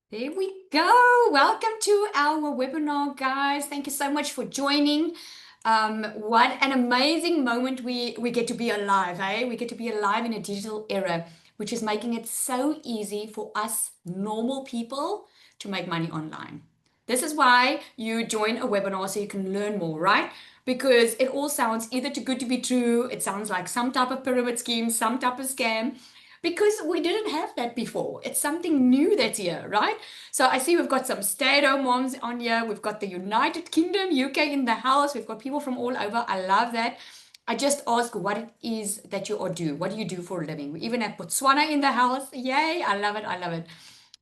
There we go. Welcome to our webinar, guys. Thank you so much for joining. What an amazing moment we get to be alive, eh? We get to be alive in a digital era, which is making it so easy for us normal people to make money online. This is why you join a webinar so you can learn more, right? Because it all sounds either too good to be true, it sounds like some type of pyramid scheme, some type of scam, because we didn't have that before. It's something new that's here, right? So I see we've got some stay-at-home moms on here. We've got the United Kingdom, UK in the house. We've got people from all over. I love that. I just ask what it is that you all do. What do you do for a living? We even have Botswana in the house. Yay, I love it. I love it.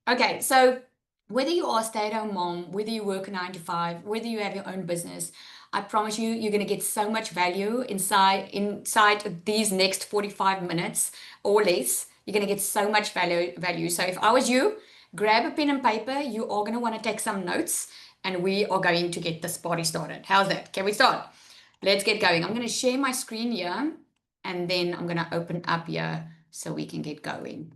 Okay, so whether you are a stay-at-home mom, whether you work a 9 to 5, whether you have your own business, I promise you, you're going to get so much value inside of these next 45 minutes or less. You're going to get so much value. So if I was you, grab a pen and paper. You are going to want to take some notes, and we are going to get this party started. How's that? Can we start? Let's get going. I'm going to share my screen here, and then I'm going to open up here so we can get going.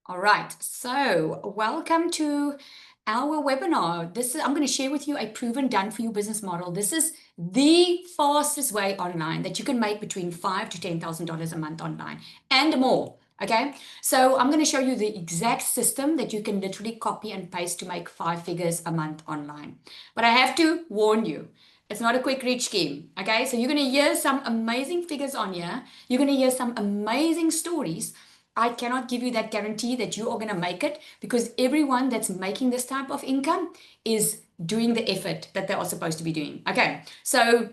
All right, so welcome to our webinar. I'm going to share with you a proven done for you business model. This is the fastest way online that you can make between $5,000 to $10,000 a month online and more. Okay, so I'm going to show you the exact system that you can literally copy and paste to make 5 figures a month online. But I have to warn you, it's not a quick reach scheme. Okay, so you're going to hear some amazing figures on here. You're going to hear some amazing stories. I cannot give you that guarantee that you are going to make it, because everyone that's making this type of income is doing the effort that they are supposed to be doing. Okay, so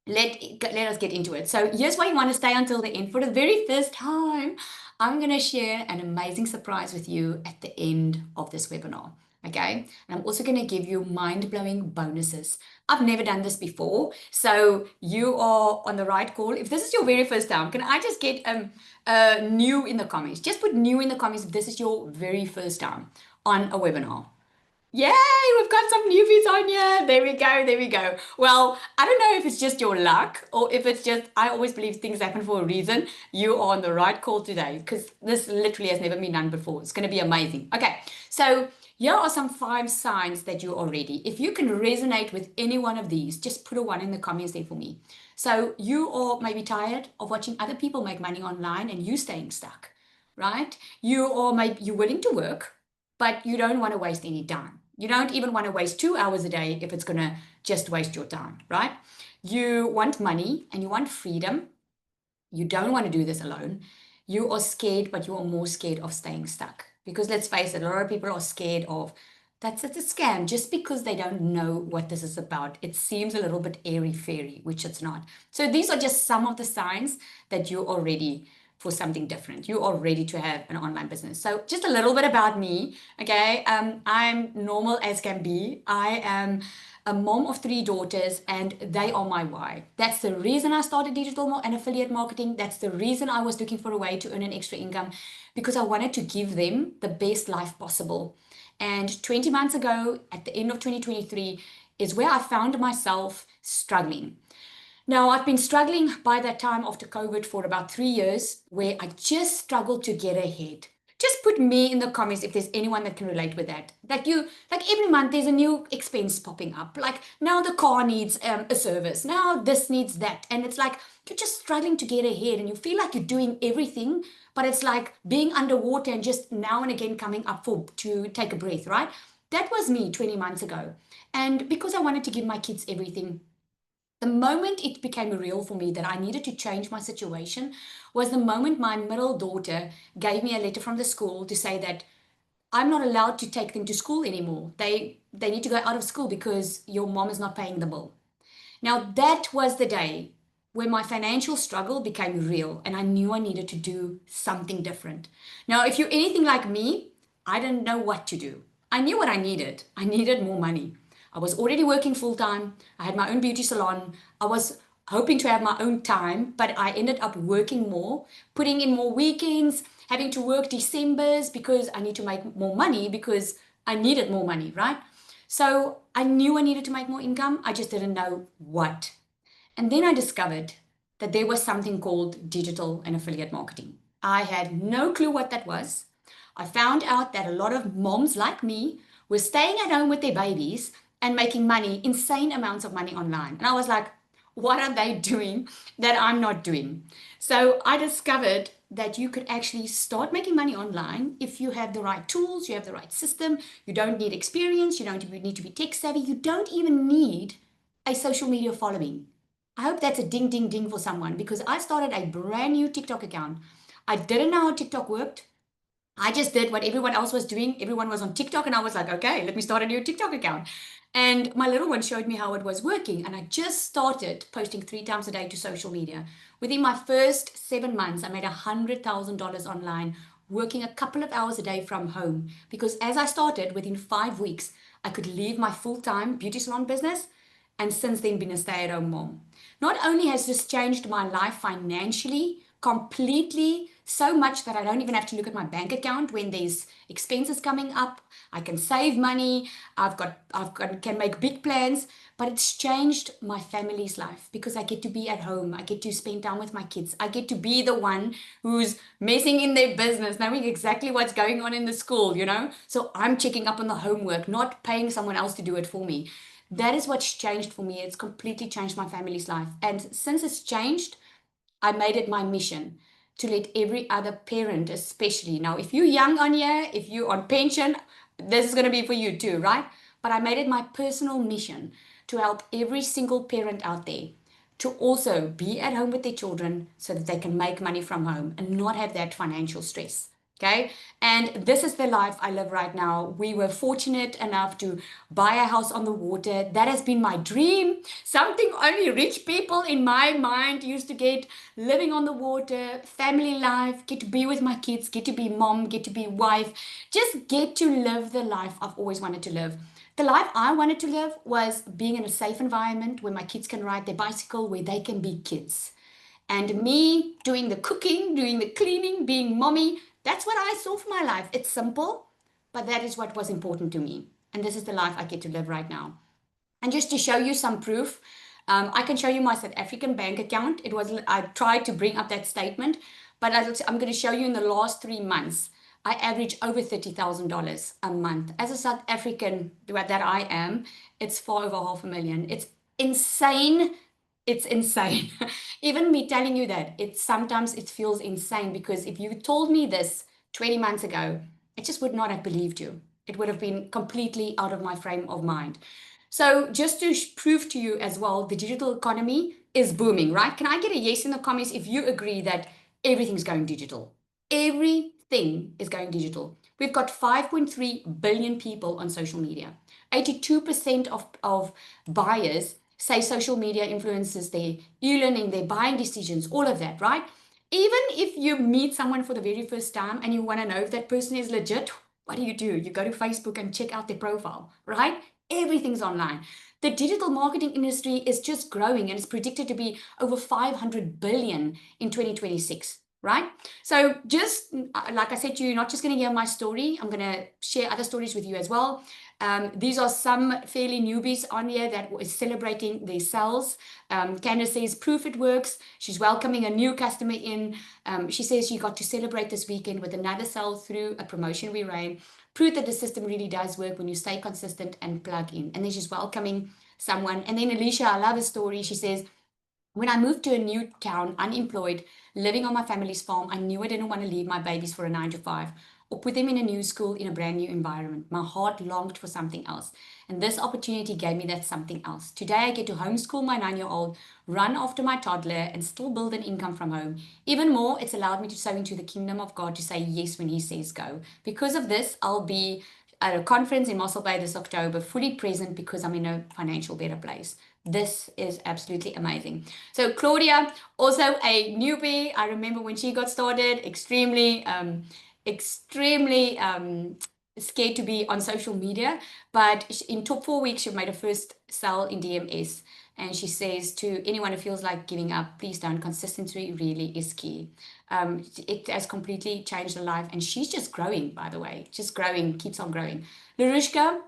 let us get into it. So here's why you want to stay until the end. For the very first time, I'm going to share an amazing surprise with you at the end of this webinar. Okay, and I'm also going to give you mind-blowing bonuses. I've never done this before, so you are on the right call. If this is your very first time, can I just get new in the comments? Just put new in the comments if this is your very first time on a webinar. Yay, we've got some newbies on here. There we go, there we go. Well, I don't know if it's just your luck or if it's just, I always believe things happen for a reason. You are on the right call today, because this literally has never been done before. It's going to be amazing. Okay, so here are some 5 signs that you are ready. If you can resonate with any one of these, just put a 1 in the comments there for me. So you are maybe tired of watching other people make money online and you staying stuck, right? You're willing to work, but you don't want to waste any time. You don't even want to waste 2 hours a day if it's going to just waste your time, right? You want money and you want freedom. You don't want to do this alone. You are scared, but you are more scared of staying stuck. Because let's face it, a lot of people are scared of that's it's a scam just because they don't know what this is about. It seems a little bit airy fairy, which it's not. So these are just some of the signs that you are ready for something different. You are ready to have an online business. So just a little bit about me. Okay. I'm normal as can be. I am a mom of 3 daughters, and they are my why. That's the reason I started digital and affiliate marketing. That's the reason I was looking for a way to earn an extra income, because I wanted to give them the best life possible. And 20 months ago, at the end of 2023, is where I found myself struggling. Now, I've been struggling by that time after COVID for about 3 years, where I just struggled to get ahead. Just put me in the comments if there's anyone that can relate with that. Like every month there's a new expense popping up. Like now the car needs a service. Now this needs that. And it's like you're just struggling to get ahead and you feel like you're doing everything, but it's like being underwater and just now and again coming up to take a breath, right? That was me 20 months ago. And because I wanted to give my kids everything, the moment it became real for me that I needed to change my situation was the moment my middle daughter gave me a letter from the school to say that I'm not allowed to take them to school anymore. They need to go out of school because your mom is not paying the bill. Now that was the day where my financial struggle became real and I knew I needed to do something different. Now, if you're anything like me, I didn't know what to do. I knew what I needed. I needed more money. I was already working full time. I had my own beauty salon. I was hoping to have my own time, but I ended up working more, putting in more weekends, having to work Decembers because I need to make more money because I needed more money, right? So I knew I needed to make more income. I just didn't know what. And then I discovered that there was something called digital and affiliate marketing. I had no clue what that was. I found out that a lot of moms like me were staying at home with their babies and making money, insane amounts of money online. And I was like, what are they doing that I'm not doing? So I discovered that you could actually start making money online if you have the right tools, you have the right system, you don't need experience, you don't need to be tech savvy, you don't even need a social media following. I hope that's a ding, ding, ding for someone because I started a brand new TikTok account. I didn't know how TikTok worked. I just did what everyone else was doing. Everyone was on TikTok, and I was like, okay, let me start a new TikTok account. And my little one showed me how it was working. And I just started posting 3 times a day to social media. Within my first 7 months, I made $100,000 online, working a couple of hours a day from home. Because as I started, within 5 weeks, I could leave my full time beauty salon business and since then been a stay at home mom. Not only has this changed my life financially completely, so much that I don't even have to look at my bank account when there's expenses coming up. I can save money. Can make big plans, but it's changed my family's life because I get to be at home. I get to spend time with my kids. I get to be the one who's messing in their business, knowing exactly what's going on in the school, you know? So I'm checking up on the homework, not paying someone else to do it for me. That is what's changed for me. It's completely changed my family's life. And since it's changed, I made it my mission to let every other parent, especially now, if you're young on here, if you're on pension, this is going to be for you too, right? But I made it my personal mission to help every single parent out there to also be at home with their children so that they can make money from home and not have that financial stress. Okay. And this is the life I live right now. We were fortunate enough to buy a house on the water. That has been my dream. Something only rich people in my mind used to get, living on the water, family life, get to be with my kids, get to be mom, get to be wife, just get to live the life I've always wanted to live. The life I wanted to live was being in a safe environment where my kids can ride their bicycle, where they can be kids. And me doing the cooking, doing the cleaning, being mommy, that's what I saw for my life. It's simple, but that is what was important to me. And this is the life I get to live right now. And just to show you some proof, I can show you my South African bank account. I tried to bring up that statement, but I'm going to show you in the last 3 months, I average over $30,000 a month. As a South African that I am, it's far over $500,000. It's insane. It's insane. Even me telling you that, sometimes it feels insane because if you told me this 20 months ago, I just would not have believed you. It would have been completely out of my frame of mind. So just to prove to you as well, the digital economy is booming, right? Can I get a yes in the comments if you agree that everything's going digital? Everything is going digital. We've got 5.3 billion people on social media. 82% of buyers say social media influences their e-learning, their buying decisions, all of that, right? Even if you meet someone for the very first time and you want to know if that person is legit, what do? You go to Facebook and check out their profile, right? Everything's online. The digital marketing industry is just growing and it's predicted to be over 500 billion in 2026, right? So just like I said to you, not just going to hear my story, I'm going to share other stories with you as well. These are some fairly newbies on here that is celebrating their sales. Candace says, proof it works. She's welcoming a new customer in. She says she got to celebrate this weekend with another sale through a promotion we ran. Proof that the system really does work when you stay consistent and plug in. And then she's welcoming someone. And then Alicia, I love her story. She says, when I moved to a new town, unemployed, living on my family's farm, I knew I didn't want to leave my babies for a 9 to 5 or put them in a new school in a brand new environment. My heart longed for something else. And this opportunity gave me that something else. Today, I get to homeschool my 9-year-old, run after my toddler, and still build an income from home. Even more, it's allowed me to sow into the kingdom of God to say yes when He says go. Because of this, I'll be at a conference in Mossel Bay this October, fully present because I'm in a financial better place. This is absolutely amazing. So Claudia, also a newbie. I remember when she got started, extremely scared to be on social media. But in 4 weeks, she made her first sale in DMS. And she says to anyone who feels like giving up, please don't. Consistency really is key. It has completely changed her life. And she's just growing, by the way. Just growing, keeps on growing. Larushka,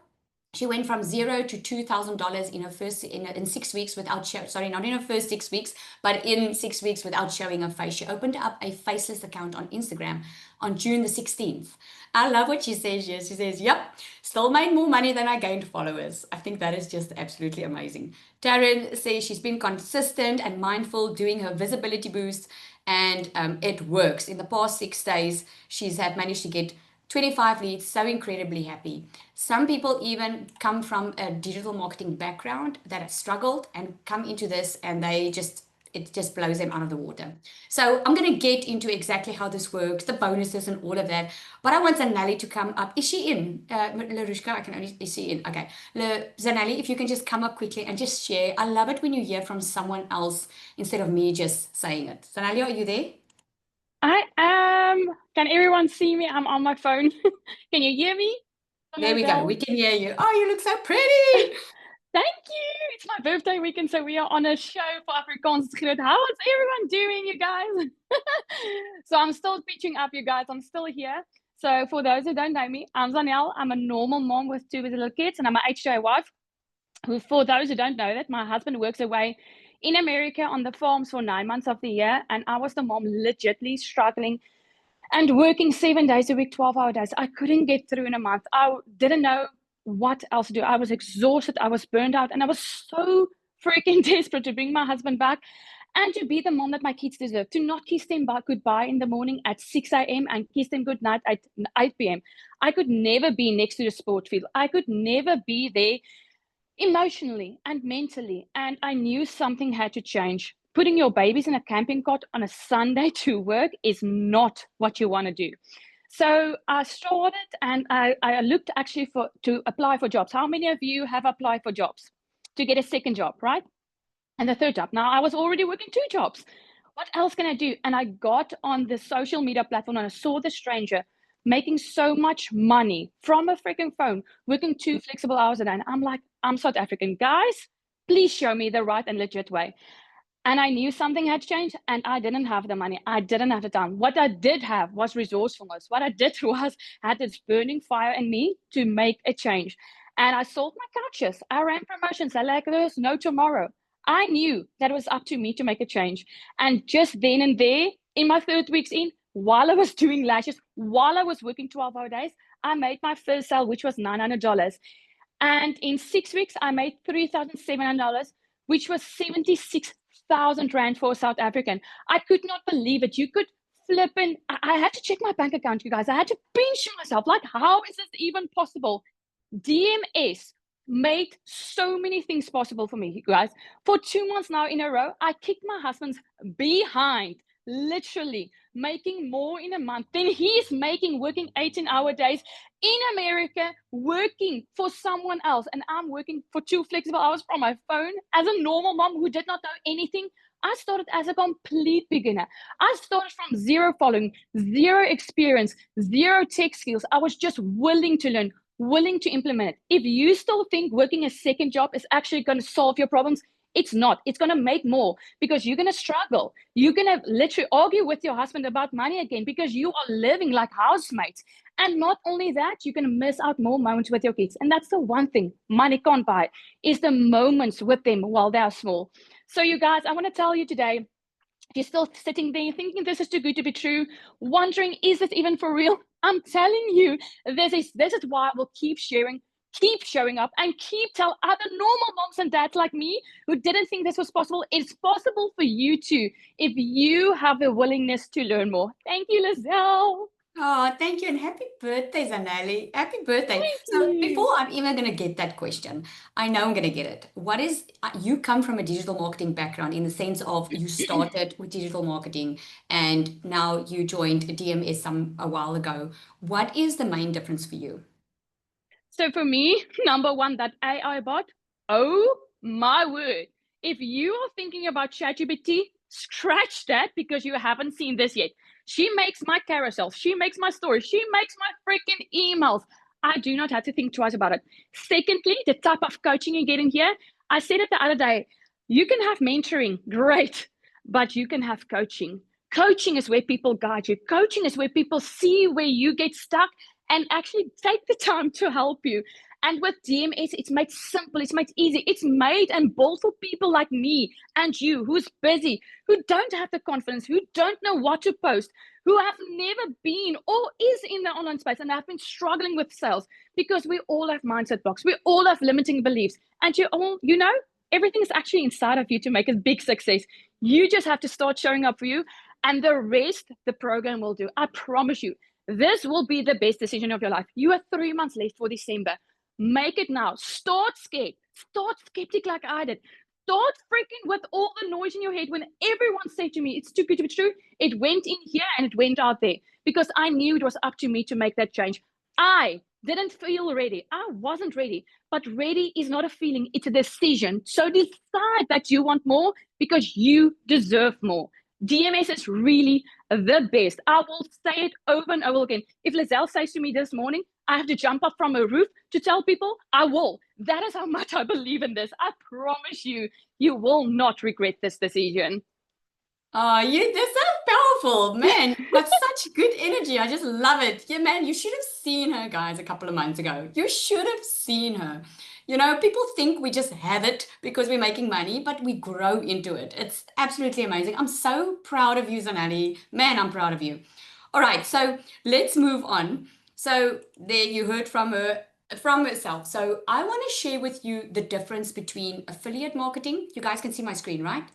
She went from zero to $2,000 in her first in 6 weeks without sorry, not in her first 6 weeks, but in 6 weeks without showing her face. She opened up a faceless account on Instagram on June the 16th. I love what she says here. She says, "Yep, still made more money than I gained followers." I think that is just absolutely amazing. Taryn says she's been consistent and mindful doing her visibility boost, and it works. In the past 6 days, she's had managed to get 25 leads, so incredibly happy. Some people even come from a digital marketing background that have struggled and come into this, and it just blows them out of the water. So I'm going to get into exactly how this works, the bonuses and all of that. But I want Zanelli to come up. Is she in? Larushka, is she in? Okay. Zanelli, if you can just come up quickly and just share. I love it when you hear from someone else instead of me just saying it. Zanelli, are you there? I am. Can everyone see me? I'm on my phone. Can you hear me? There Hello, we go. We Belle. can hear you. Oh, you look so pretty. Thank you. It's my birthday weekend, so we are on a show for Afrikaans. How is everyone doing, you guys? So I'm still pitching up, you guys. I'm still here. So for those who don't know me, I'm Zanelle. I'm a normal mom with two little kids, and I'm an HJ wife. Who, for those who don't know that, my husband works away in America on the farms for 9 months of the year, and I was the mom legitly struggling and working 7 days a week, 12-hour days. I couldn't get through in a month. I didn't know what else to do. I was exhausted. I was burned out. And I was so freaking desperate to bring my husband back and to be the mom that my kids deserve, to not kiss them goodbye in the morning at 6 a.m. and kiss them goodnight at 8 p.m. I could never be next to the sport field. I could never be there emotionally and mentally. And I knew something had to change. Putting your babies in a camping cot on a Sunday to work is not what you want to do. So I started and I looked actually to apply for jobs. How many of you have applied for jobs to get a second job, right? And the third job. Now I was already working 2 jobs. What else can I do? And I got on the social media platform and I saw the stranger making so much money from a freaking phone, working 2 flexible hours a day. And I'm like, I'm South African. Guys, please show me the right and legit way. And I knew something had changed and I didn't have the money. I didn't have the time. What I did have was resourcefulness. What I did was had this burning fire in me to make a change. And I sold my couches. I ran promotions. I like there's no tomorrow. I knew that it was up to me to make a change. And just then and there, in my 3 weeks in, while I was doing lashes, while I was working 12-hour days, I made my first sale, which was $900. And in 6 weeks, I made $3,700, which was 76,000 Rand for a South African. I could not believe it. You could flip in. I had to check my bank account, you guys. I had to pinch myself. Like, how is this even possible? DMS made so many things possible for me, you guys. For 2 months now in a row, I kicked my husband's behind, literally making more in a month than he's making working 18-hour days in America, working for someone else. And I'm working for 2 flexible hours from my phone as a normal mom who did not know anything. I started as a complete beginner. I started from zero following, zero experience, zero tech skills. I was just willing to learn, willing to implement it. If you still think working a second job is actually going to solve your problems, it's not. It's going to make more because you're going to struggle. You're going to literally argue with your husband about money again because you are living like housemates. And not only that, you're going to miss out more moments with your kids. And that's the one thing money can't buy, is the moments with them while they're small. So you guys, I want to tell you today, if you're still sitting there thinking this is too good to be true, wondering, is this even for real? I'm telling you, this is why I will keep sharing, keep showing up, and keep tell other normal moms and dads like me who didn't think this was possible. It's possible for you too, if you have the willingness to learn more. Thank you, Lizelle. Oh, thank you, and happy birthday, Zanelli. Happy birthday. Thank So you. before I'm even going to get that question, I know I'm going to get it. What is, you come from a digital marketing background in the sense of you started with digital marketing and now you joined DMS a while ago. What is the main difference for you? So for me, number one, that AI bot, oh my word. If you are thinking about ChatGPT, scratch that because you haven't seen this yet. She makes my carousel. She makes my stories. She makes my freaking emails. I do not have to think twice about it. Secondly, the type of coaching you get in here. I said it the other day. You can have mentoring, great, but you can have coaching. Coaching is where people guide you. Coaching is where people see where you get stuck and actually take the time to help you. And with DMS, it's made simple, it's made easy, it's made and built for people like me and you, who's busy, who don't have the confidence, who don't know what to post, who have never been or is in the online space and have been struggling with sales, because we all have mindset blocks, we all have limiting beliefs, and everything is actually inside of you to make a big success. You just have to start showing up for you, and the rest the program will do. I promise you, this will be the best decision of your life. You have 3 months left for December. Make it now. Start scared. Start skeptic like I did. Start freaking with all the noise in your head when everyone said to me, it's too good to be true. It went in here and it went out there, because I knew it was up to me to make that change. I didn't feel ready. I wasn't ready. But ready is not a feeling, it's a decision. So decide that you want more, because you deserve more. DMS is really the best. I will say it over and over again. If Lizelle says to me this morning, I have to jump up from a roof to tell people, I will. That is how much I believe in this. I promise you, you will not regret this decision. Oh, they're so powerful, man. You've got such good energy. I just love it. Yeah, man, you should have seen her, guys, a couple of months ago. You should have seen her. People think we just have it because we're making money, but we grow into it. It's absolutely amazing. I'm so proud of you, Zanelli. Man, I'm proud of you. All right, so let's move on. So there you heard from herself. So I want to share with you the difference between affiliate marketing. You guys can see my screen, right?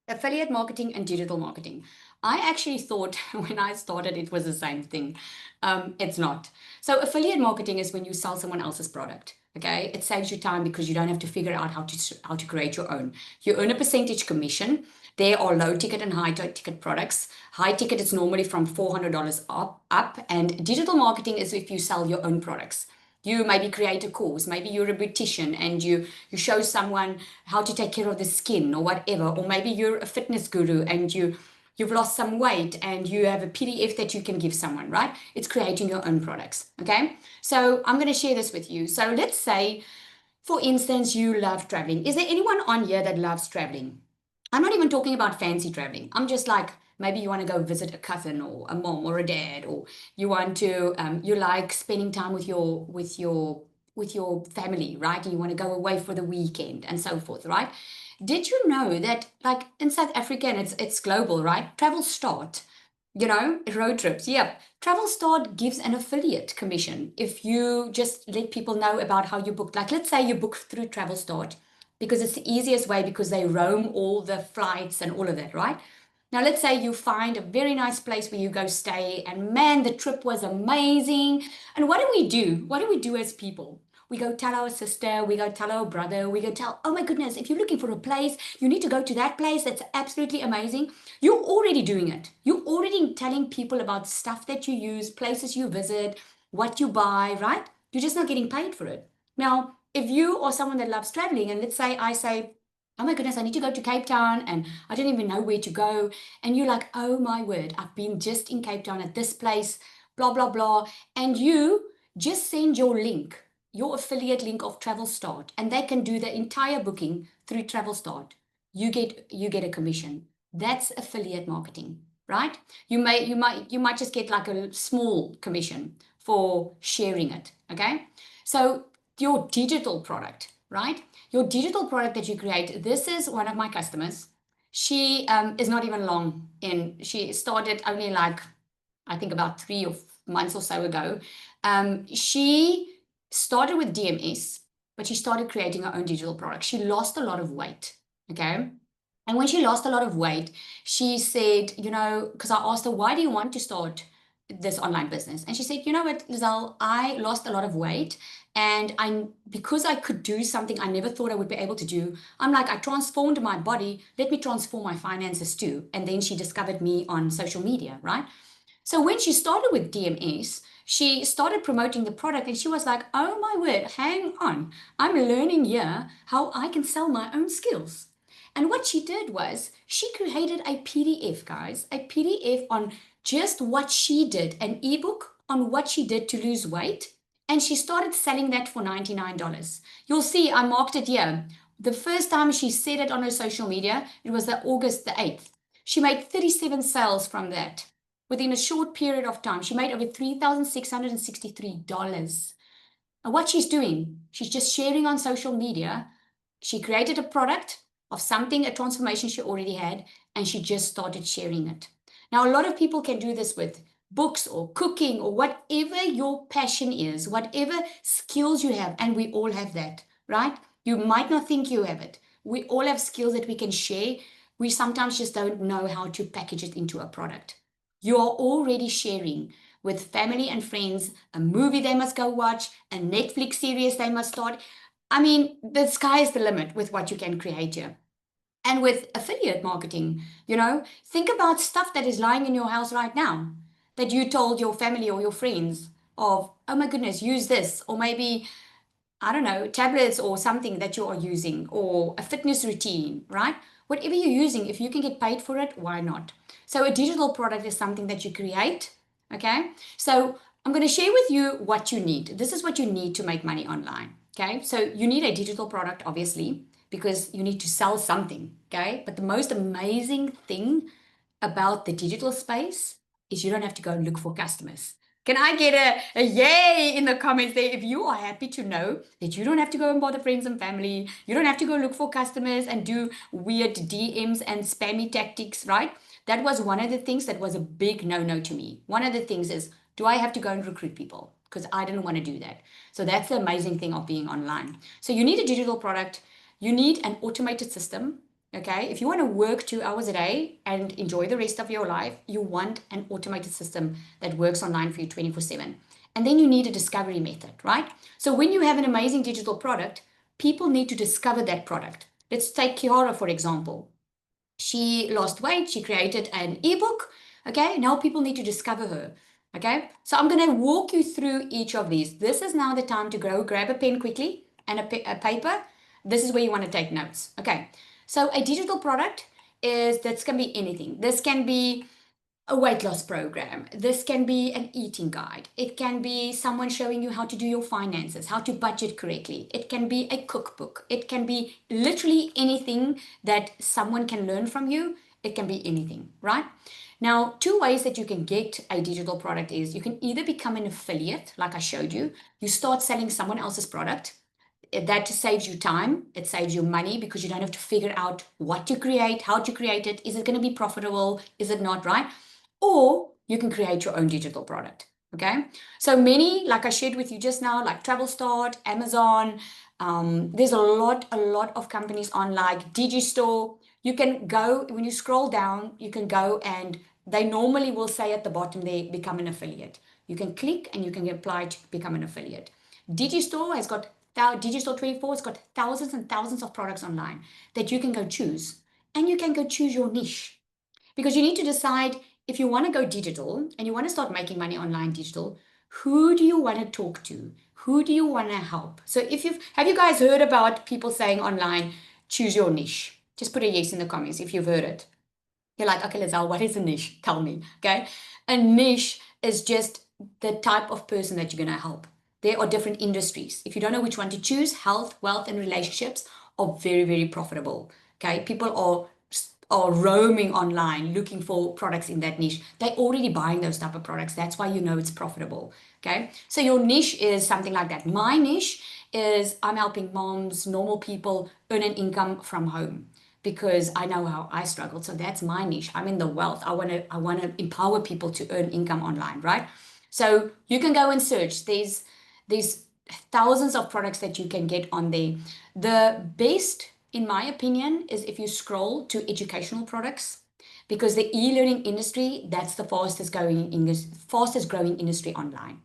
Affiliate marketing and digital marketing. I actually thought when I started it was the same thing. It's not. So affiliate marketing is when you sell someone else's product. Okay, it saves you time because you don't have to figure out how to create your own. You earn a percentage commission. There are low ticket and high ticket products. High ticket is normally from $400 up, and digital marketing is if you sell your own products. You maybe create a course, maybe you're a beautician and you show someone how to take care of the skin or whatever, or maybe you're a fitness guru and you've lost some weight and you have a PDF that you can give someone, right? It's creating your own products. Okay, so I'm going to share this with you. So let's say, for instance, you love traveling. Is there anyone on here that loves traveling? I'm not even talking about fancy traveling. I'm just like, maybe you want to go visit a cousin or a mom or a dad, or you want to, you like spending time with your family, right? And you want to go away for the weekend and so forth, right? Did you know that, like in South Africa, and it's global, right? Travel Start, road trips. Yep. Travel Start gives an affiliate commission if you just let people know about how you booked. Like, let's say you book through Travel Start because it's the easiest way because they roam all the flights and all of that, right? Now, let's say you find a very nice place where you go stay, and man, the trip was amazing. And what do we do? What do we do as people? We go tell our sister, we go tell our brother, we go tell, oh my goodness, if you're looking for a place, you need to go to that place. That's absolutely amazing. You're already doing it. You're already telling people about stuff that you use, places you visit, what you buy, right? You're just not getting paid for it. Now, if you are someone that loves traveling, and let's say I say, oh my goodness, I need to go to Cape Town and I don't even know where to go. And you're like, oh my word, I've been just in Cape Town at this place, blah, blah, blah. And you just send your link, your affiliate link of Travel Start, and they can do the entire booking through Travel Start. You get a commission. That's affiliate marketing, right? You might just get like a small commission for sharing it. Okay. So your digital product, right? Your digital product that you create. This is one of my customers. She is not even long in. She started only like, I think about 3 months or so ago. She started with DMS, but she started creating her own digital product. She lost a lot of weight. Okay. And when she lost a lot of weight, she said, because I asked her, why do you want to start this online business? And she said, you know what, Lizelle, I lost a lot of weight. And because I could do something I never thought I would be able to do, I'm like, I transformed my body. Let me transform my finances too. And then she discovered me on social media, right? So when she started with DMS, she started promoting the product and she was like, oh my word, hang on. I'm learning here how I can sell my own skills. And what she did was she created a PDF, guys, a PDF on just what she did, an ebook on what she did to lose weight. And she started selling that for $99. You'll see I marked it here. The first time she said it on her social media, it was the August the 8th. She made 37 sales from that within a short period of time. She made over $3,663. And what she's doing, she's just sharing on social media. She created a product of something, a transformation she already had, and she just started sharing it. Now, a lot of people can do this with books or cooking or whatever your passion is, whatever skills you have, and we all have that, right? You might not think you have it. We all have skills that we can share. We sometimes just don't know how to package it into a product. You are already sharing with family and friends a movie they must go watch, a Netflix series they must start. I mean, the sky is the limit with what you can create here. And with affiliate marketing, think about stuff that is lying in your house right now that you told your family or your friends of, oh my goodness, use this. Or maybe I don't know, tablets or something that you are using, or a fitness routine, right? Whatever you're using, if you can get paid for it, why not? So, a digital product is something that you create, okay? So, I'm going to share with you what you need. This is what you need to make money online, okay? So, you need a digital product, obviously, because you need to sell something, okay? But the most amazing thing about the digital space is you don't have to go and look for customers. Can I get a yay in the comments there if you are happy to know that you don't have to go and bother friends and family? You don't have to go look for customers and do weird DMs and spammy tactics, right? That was one of the things that was a big no no to me. One of the things is, do I have to go and recruit people? Because I didn't want to do that. So that's the amazing thing of being online. So you need a digital product, you need an automated system. Okay, if you want to work 2 hours a day and enjoy the rest of your life, you want an automated system that works online for you 24/7. And then you need a discovery method, right? So when you have an amazing digital product, people need to discover that product. Let's take Kiara, for example. She lost weight, she created an ebook. Okay, now people need to discover her. Okay, so I'm going to walk you through each of these. This is now the time to go grab a pen quickly and a paper. This is where you want to take notes. Okay, so a digital product is that's can be anything. This can be a weight loss program. This can be an eating guide. It can be someone showing you how to do your finances, how to budget correctly. It can be a cookbook. It can be literally anything that someone can learn from you. It can be anything, right? Now, two ways that you can get a digital product is you can either become an affiliate, like I showed you. You start selling someone else's product. That saves you time, it saves you money because you don't have to figure out what to create, how to create it, is it going to be profitable, is it not, right? Or you can create your own digital product. Okay, so many, like I shared with you just now, like Travel Start, Amazon, there's a lot of companies on like Digistore. You can go, when you scroll down, you can go and they normally will say at the bottom there, become an affiliate. You can click and you can apply to become an affiliate. Digistore has got Digistore 24 has got thousands and thousands of products online that you can go choose. And you can go choose your niche. Because you need to decide if you want to go digital and you want to start making money online digital, who do you want to talk to? Who do you want to help? So if you've have you guys heard about people saying online, choose your niche? Just put a yes in the comments if you've heard it. You're like, okay, Lizelle, what is a niche? Tell me. Okay. A niche is just the type of person that you're going to help. There are different industries. If you don't know which one to choose, health, wealth, and relationships are very, very profitable. Okay. People are roaming online looking for products in that niche. They're already buying those type of products. That's why you know it's profitable. Okay. So your niche is something like that. My niche is I'm helping moms, normal people earn an income from home because I know how I struggled. So that's my niche. I'm in the wealth. I want to empower people to earn income online, right? So you can go and search. There's thousands of products that you can get on there. The best, in my opinion, is if you scroll to educational products because the e-learning industry, that's the fastest growing industry online.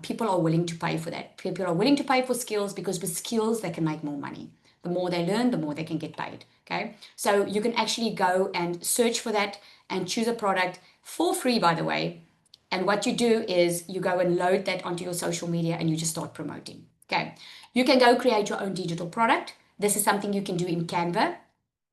People are willing to pay for that. People are willing to pay for skills because with skills they can make more money. The more they learn, the more they can get paid. Okay, so you can actually go and search for that and choose a product for free, by the way. And what you do is you go and load that onto your social media and you just start promoting. Okay, you can go create your own digital product. This is something you can do in Canva.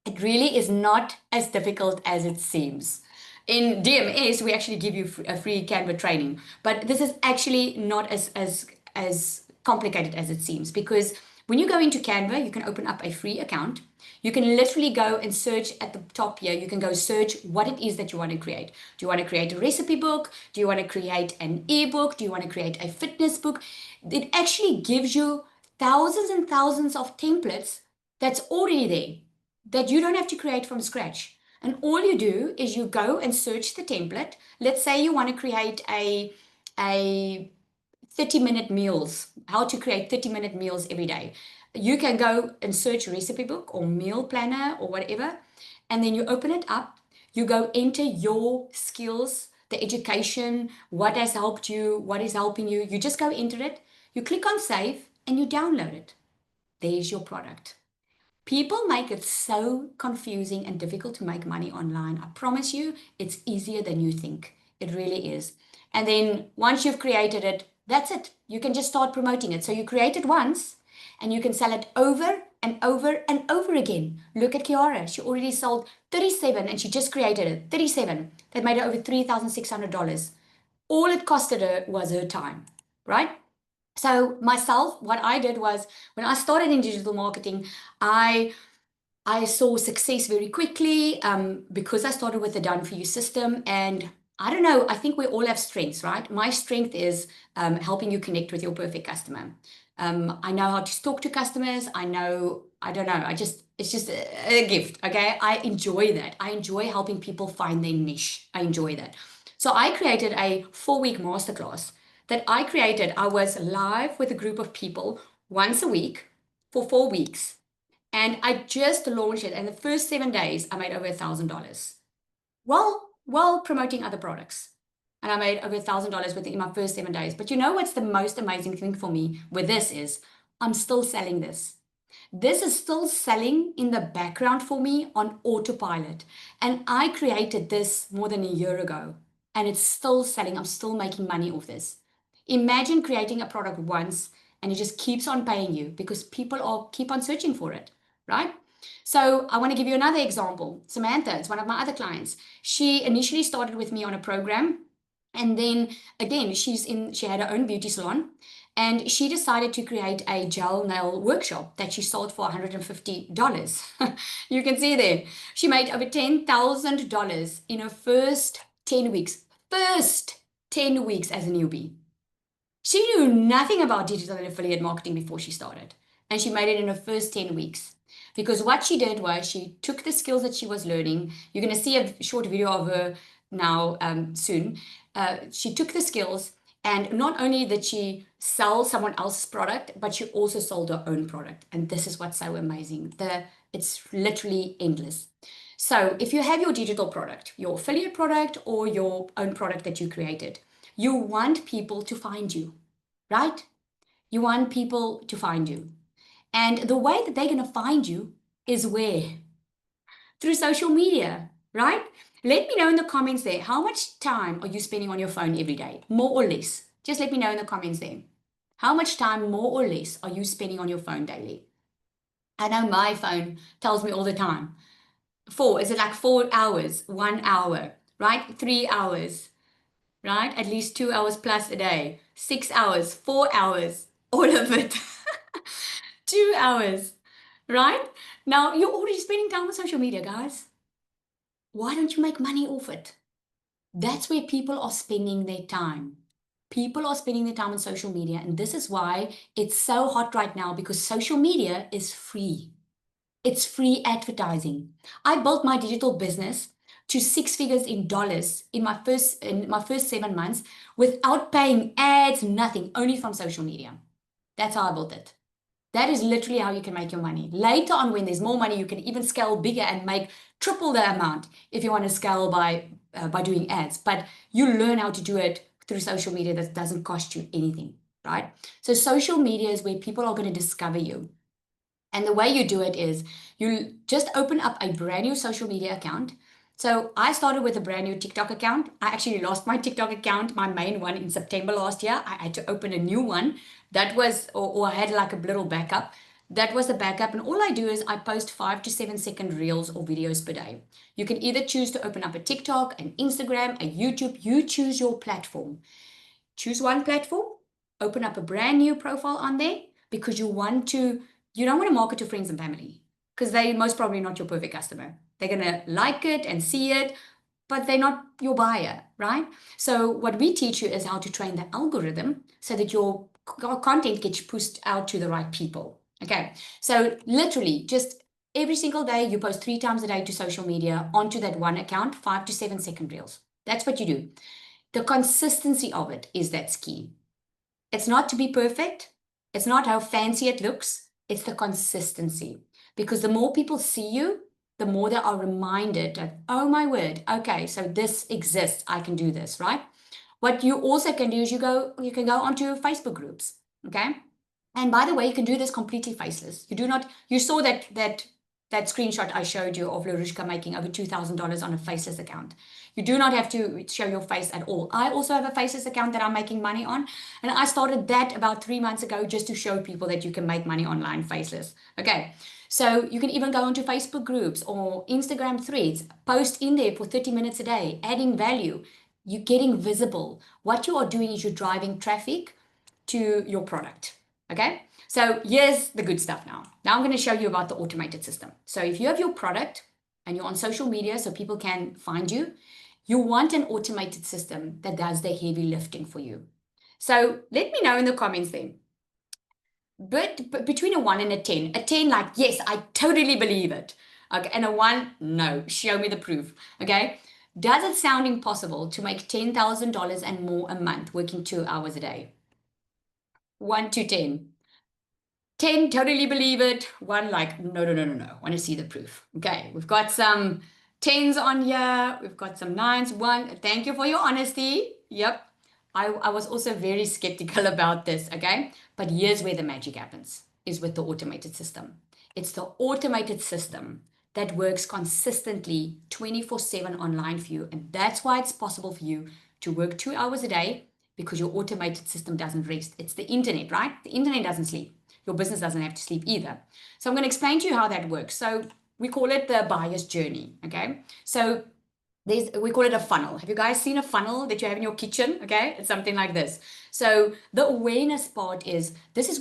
It really is not as difficult as it seems. In DMS, we actually give you a free Canva training, but this is actually not as complicated as it seems because When you go into Canva, you can open up a free account. You can literally go and search at the top here. You can go search what it is that you want to create. Do you want to create a recipe book? Do you want to create an ebook? Do you want to create a fitness book? It actually gives you thousands and thousands of templates that's already there that you don't have to create from scratch. And all you do is you go and search the template. Let's say you want to create a 30-minute meals, how to create 30-minute meals every day. You can go and search recipe book or meal planner or whatever, and then you open it up. You go enter your skills, the education, what has helped you, what is helping you. You just go enter it. You click on save and you download it. There's your product. People make it so confusing and difficult to make money online. I promise you, it's easier than you think. It really is. And then once you've created it, that's it. You can just start promoting it. So you create it once and you can sell it over and over and over again. Look at Kiara. She already sold 37 and she just created it. 37. That made her over $3,600. All it costed her was her time, right? So myself, what I did was when I started in digital marketing, I I saw success very quickly because I started with the done for you system. And I don't know, I think we all have strengths, right? My strength is helping you connect with your perfect customer. I know how to talk to customers. I don't know, it's just a gift, okay? I enjoy that. I enjoy helping people find their niche. I enjoy that. So I created a 4-week masterclass that I created. I was live with a group of people once a week for 4 weeks. And I just launched it. And the first 7 days, I made over $1,000 while promoting other products. And I made over $1,000 within my first 7 days. But you know what's the most amazing thing for me with this is I'm still selling this. This is still selling in the background for me on autopilot. And I created this more than a year ago. And it's still selling. I'm still making money off this. Imagine creating a product once and it just keeps on paying you because people are keep on searching for it, right? So I want to give you another example. Samantha, it's one of my other clients. She initially started with me on a program, and then again, she had her own beauty salon, and she decided to create a gel nail workshop that she sold for $150. You can see there. She made over $10,000 in her first 10 weeks. First 10 weeks as a newbie. She knew nothing about digital and affiliate marketing before she started, and she made it in her first 10 weeks. Because what she did was she took the skills that she was learning. You're going to see a short video of her now soon. She took the skills, and not only did she sell someone else's product, but she also sold her own product. And this is what's so amazing. It's literally endless. So if you have your digital product, your affiliate product, or your own product that you created, you want people to find you, right? You want people to find you. And the way that they're going to find you is where? Through social media, right? Let me know in the comments there, how much time are you spending on your phone every day? More or less? Just let me know in the comments there. How much time, more or less, are you spending on your phone daily? I know my phone tells me all the time. Is it like 4 hours, 1 hour, right? 3 hours, right? At least 2 hours plus a day, 6 hours, 4 hours, all of it. 2 hours, right? Now you're already spending time on social media, guys. Why don't you make money off it? That's where people are spending their time. People are spending their time on social media, and this is why it's so hot right now because social media is free. It's free advertising. I built my digital business to 6 figures in dollars in my first 7 months without paying ads, nothing, only from social media. That's how I built it. That is literally how you can make your money. Later on, when there's more money, you can even scale bigger and make triple the amount if you want to scale by doing ads. But you learn how to do it through social media that doesn't cost you anything, right? So social media is where people are going to discover you. And the way you do it is you just open up a brand new social media account. So I started with a brand new TikTok account. I actually lost my TikTok account, my main one, in September last year. I had to open a new one. That was, or I had like a little backup. That was the backup. And all I do is I post 5 to 7 second reels or videos per day. You can either choose to open up a TikTok, an Instagram, a YouTube. You choose your platform. Choose one platform, open up a brand new profile on there because you want to you don't want to market to friends and family because they most probably not your perfect customer. They're going to like it and see it, but they're not your buyer, right? So what we teach you is how to train the algorithm so that your content gets pushed out to the right people. Okay. So literally just every single day you post 3 times a day to social media onto that one account, 5 to 7 second reels. That's what you do. The consistency of it is that's key. It's not to be perfect. It's not how fancy it looks. It's the consistency. Because the more people see you, the more they are reminded that, oh my word, okay, so this exists. I can do this, right? What you also can do is you can go onto Facebook groups. Okay. And by the way, you can do this completely faceless. You do not, you saw that screenshot I showed you of Larushka making over $2,000 on a faceless account. You do not have to show your face at all. I also have a faceless account that I'm making money on. And I started that about 3 months ago just to show people that you can make money online faceless. Okay. So you can even go into Facebook groups or Instagram threads, post in there for 30 minutes a day, adding value. You're getting visible. What you are doing is you're driving traffic to your product. Okay. So here's the good stuff now. Now I'm going to show you about the automated system. So if you have your product and you're on social media so people can find you, you want an automated system that does the heavy lifting for you. So let me know in the comments then. But between a 1 and a 10, like, yes, I totally believe it. Okay. And a 1, no, show me the proof. Okay. Does it sound impossible to make $10,000 and more a month working 2 hours a day? 1 to 10. 10, totally believe it. 1, like, no, no, no, no, no. Want to see the proof. Okay, we've got some 10s on here. We've got some 9s. 1, thank you for your honesty. Yep. I was also very skeptical about this, okay? But here's where the magic happens, is with the automated system. It's the automated system that works consistently 24/7 online for you. And that's why it's possible for you to work 2 hours a day because your automated system doesn't rest. It's the internet, right? The internet doesn't sleep. Your business doesn't have to sleep either. So I'm going to explain to you how that works. So we call it the buyer's journey, okay? So we call it a funnel. Have you guys seen a funnel that you have in your kitchen? Okay, it's something like this. So the awareness part is this is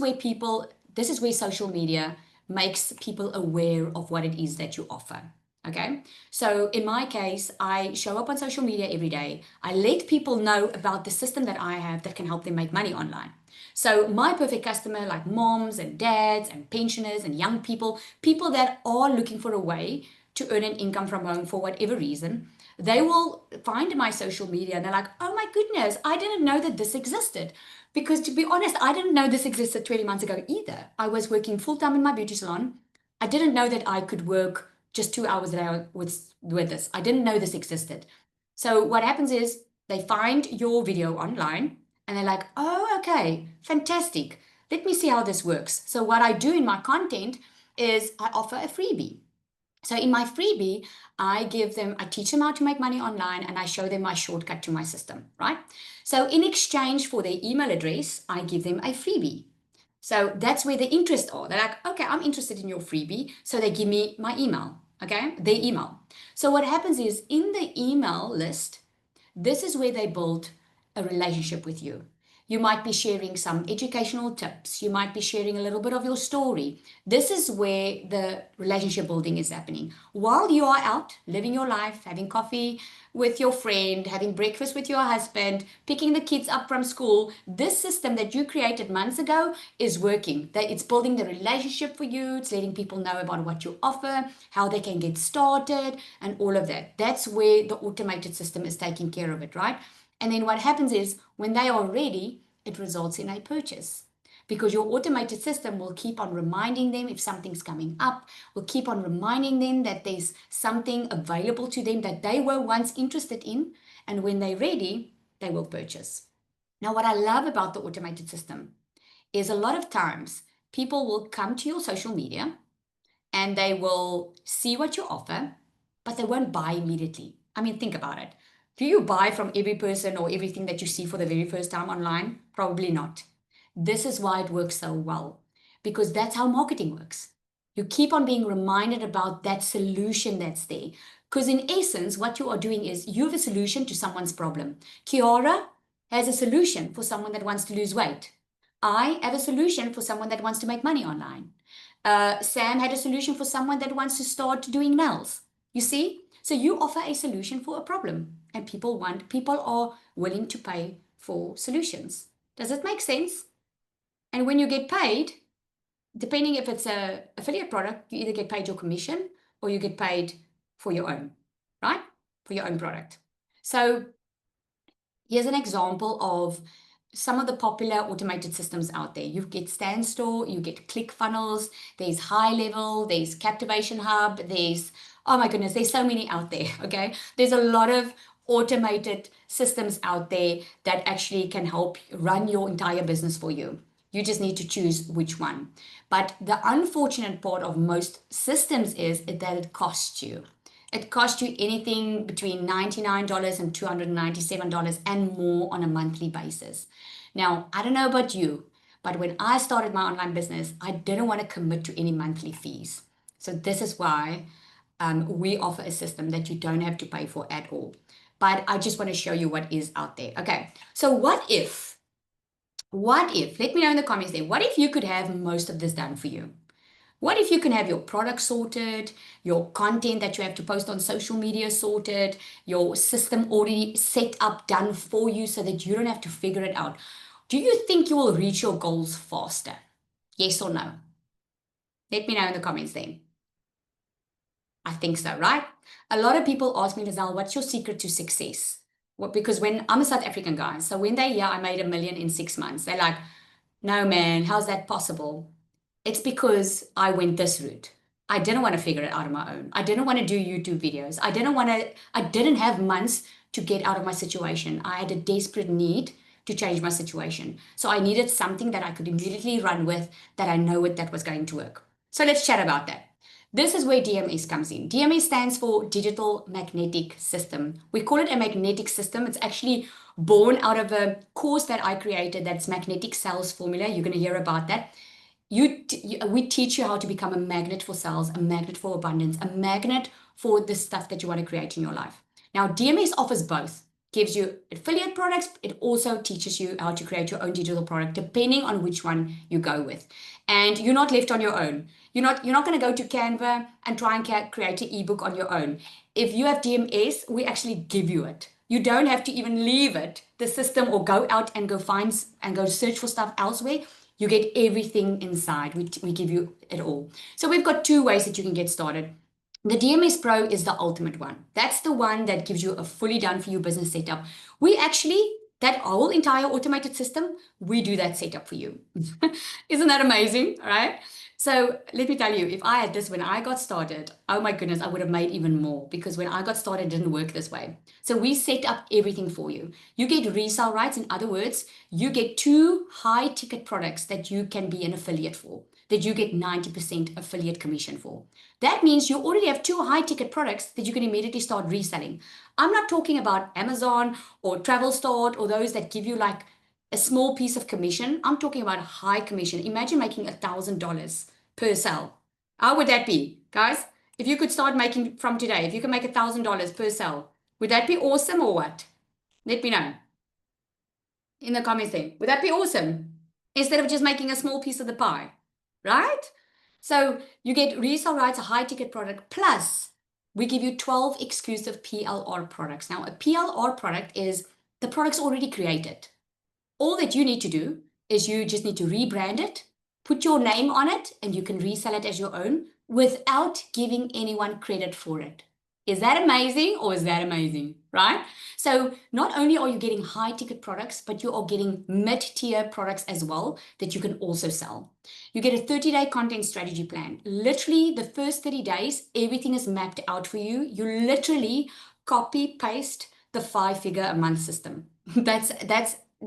where social media makes people aware of what it is that you offer. Okay, so in my case, I show up on social media every day. I let people know about the system that I have that can help them make money online. So my perfect customer, like moms and dads and pensioners and young people, people that are looking for a way to earn an income from home for whatever reason, they will find my social media and they're like, oh my goodness, I didn't know that this existed. Because to be honest, I didn't know this existed 20 months ago either. I was working full time in my beauty salon. I didn't know that I could work just 2 hours a day with this. I didn't know this existed. So what happens is they find your video online and they're like, oh, okay, fantastic. Let me see how this works. So what I do in my content is I offer a freebie. So in my freebie, I teach them how to make money online and I show them my shortcut to my system, right? So in exchange for their email address, I give them a freebie. So that's where the interest are. They're like, okay, I'm interested in your freebie. So they give me my email, okay, their email. So what happens is in the email list, this is where they build a relationship with you. You might be sharing some educational tips. You might be sharing a little bit of your story. This is where the relationship building is happening. While you are out living your life, having coffee with your friend, having breakfast with your husband, picking the kids up from school, this system that you created months ago is working. It's building the relationship for you. It's letting people know about what you offer, how they can get started, and all of that. That's where the automated system is taking care of it, right? And then what happens is when they are ready, it results in a purchase because your automated system will keep on reminding them if something's coming up, will keep on reminding them that there's something available to them that they were once interested in. And when they're ready, they will purchase. Now, what I love about the automated system is a lot of times people will come to your social media and they will see what you offer, but they won't buy immediately. I mean, think about it. Do you buy from every person or everything that you see for the very first time online? Probably not. This is why it works so well, because that's how marketing works. You keep on being reminded about that solution that's there. Because in essence, what you are doing is you have a solution to someone's problem. Kiara has a solution for someone that wants to lose weight. I have a solution for someone that wants to make money online. Sam had a solution for someone that wants to start doing nails. You see? So you offer a solution for a problem, and people are willing to pay for solutions. Does it make sense? And when you get paid, depending if it's a affiliate product, you either get paid your commission or you get paid for your own, right? For your own product. So here's an example of some of the popular automated systems out there. You get Standstore, you get ClickFunnels, there's High Level, there's Captivation Hub, there's, oh my goodness, there's so many out there, okay? There's a lot of automated systems out there that actually can help run your entire business for you. You just need to choose which one. But the unfortunate part of most systems is that it costs you. It costs you anything between $99 and $297 and more on a monthly basis. Now, I don't know about you, but when I started my online business, I didn't want to commit to any monthly fees. So this is why we offer a system that you don't have to pay for at all. But I just want to show you what is out there. Okay, so let me know in the comments there, what if you could have most of this done for you? What if you can have your product sorted, your content that you have to post on social media sorted, your system already set up, done for you so that you don't have to figure it out? Do you think you will reach your goals faster? Yes or no? Let me know in the comments then. I think so, right? A lot of people ask me, Lizelle, what's your secret to success? Well, because when I'm a South African guy, so when they hear I made $1 million in 6 months, they're like, no, man, how's that possible? It's because I went this route. I didn't want to figure it out on my own. I didn't want to do YouTube videos. I didn't have months to get out of my situation. I had a desperate need to change my situation. So I needed something that I could immediately run with that I know that was going to work. So let's chat about that. This is where DMS comes in. DMS stands for Digital Magnetic System. We call it a magnetic system. It's actually born out of a course that I created that's Magnetic Sales Formula. You're going to hear about that. We teach you how to become a magnet for sales, a magnet for abundance, a magnet for the stuff that you want to create in your life. Now, DMS offers both. Gives you affiliate products. It also teaches you how to create your own digital product, depending on which one you go with. And you're not left on your own. You're not going to go to Canva and try and create an ebook on your own. If you have DMS, we actually give you it. You don't have to even leave it, the system, or go out and go search for stuff elsewhere. You get everything inside. We give you it all. So we've got two ways that you can get started. The DMS Pro is the ultimate one. That's the one that gives you a fully done for you business setup. That whole entire automated system, we do that setup for you. Isn't that amazing? All right. So let me tell you, if I had this when I got started, oh my goodness, I would have made even more, because when I got started, it didn't work this way. So we set up everything for you. You get resale rights. In other words, you get 2 high ticket products that you can be an affiliate for, that you get 90% affiliate commission for. That means you already have 2 high ticket products that you can immediately start reselling. I'm not talking about Amazon or Travel Start or those that give you like a small piece of commission. I'm talking about high commission. Imagine making $1,000 per sale. How would that be, guys? If you could start making from today, if you can make $1,000 per sale, would that be awesome or what? Let me know in the comments there. Would that be awesome? Instead of just making a small piece of the pie, right? So you get resale rights, a high ticket product, plus we give you 12 exclusive PLR products. Now, a PLR product is the product's already created. All that you need to do is you just need to rebrand it, put your name on it, and you can resell it as your own without giving anyone credit for it. Is that amazing, or is that amazing, right? So not only are you getting high ticket products, but you are getting mid-tier products as well that you can also sell. You get a 30-day content strategy plan. Literally the first 30 days, everything is mapped out for you. You literally copy paste the 5-figure a month system. That's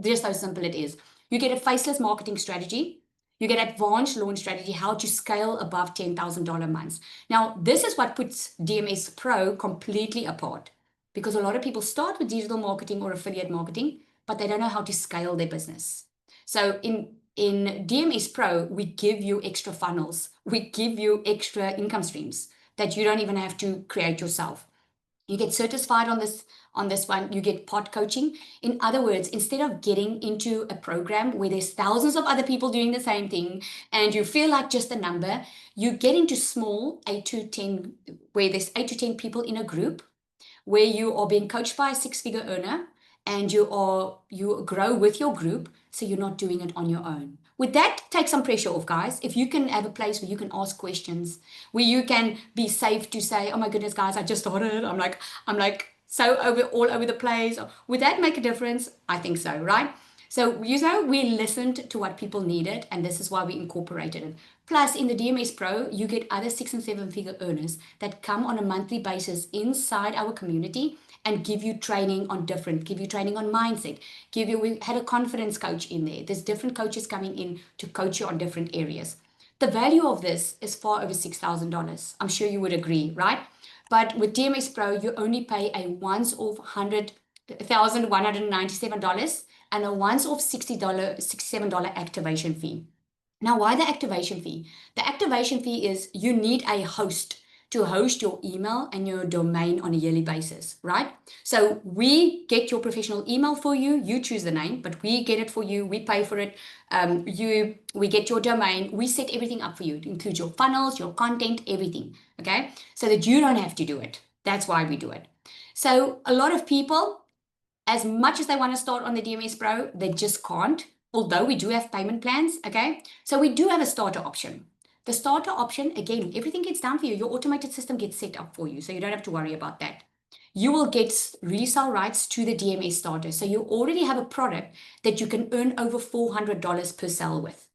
just how simple it is. You get a faceless marketing strategy. You get advanced launch strategy, how to scale above $10,000 months. Now, this is what puts DMS Pro completely apart, because a lot of people start with digital marketing or affiliate marketing, but they don't know how to scale their business. So in DMS Pro, we give you extra funnels. We give you extra income streams that you don't even have to create yourself. You get certified on this one. You get pod coaching. In other words, instead of getting into a program where there's thousands of other people doing the same thing and you feel like just a number, you get into small 8 to 10, where there's 8 to 10 people in a group, where you are being coached by a six-figure earner, and you grow with your group, so you're not doing it on your own. With that, take some pressure off, guys. If you can have a place where you can ask questions, where you can be safe to say, "Oh my goodness, guys, I just started. I'm like so all over the place." Would that make a difference? I think so, right? So, we listened to what people needed, and this is why we incorporated it. Plus, in the DMS Pro, you get other 6 and 7 figure earners that come on a monthly basis inside our community and give you training on give you training on mindset, we had a confidence coach in there. There's different coaches coming in to coach you on different areas. The value of this is far over $6,000. I'm sure you would agree, right? But with DMS Pro, you only pay a once off $100,197 and a once off $67 activation fee. Now, why the activation fee? The activation fee is you need a host to host your email and your domain on a yearly basis, right? So we get your professional email for you. You choose the name, but we get it for you. We pay for it. We get your domain. We set everything up for you. It includes your funnels, your content, everything. Okay, so that you don't have to do it. That's why we do it. So a lot of people, as much as they want to start on the DMS Pro, they just can't. Although we do have payment plans, okay? So we do have a starter option. The starter option, again, everything gets done for you. Your automated system gets set up for you, so you don't have to worry about that. You will get resale rights to the DMS starter. So you already have a product that you can earn over $400 per sale with.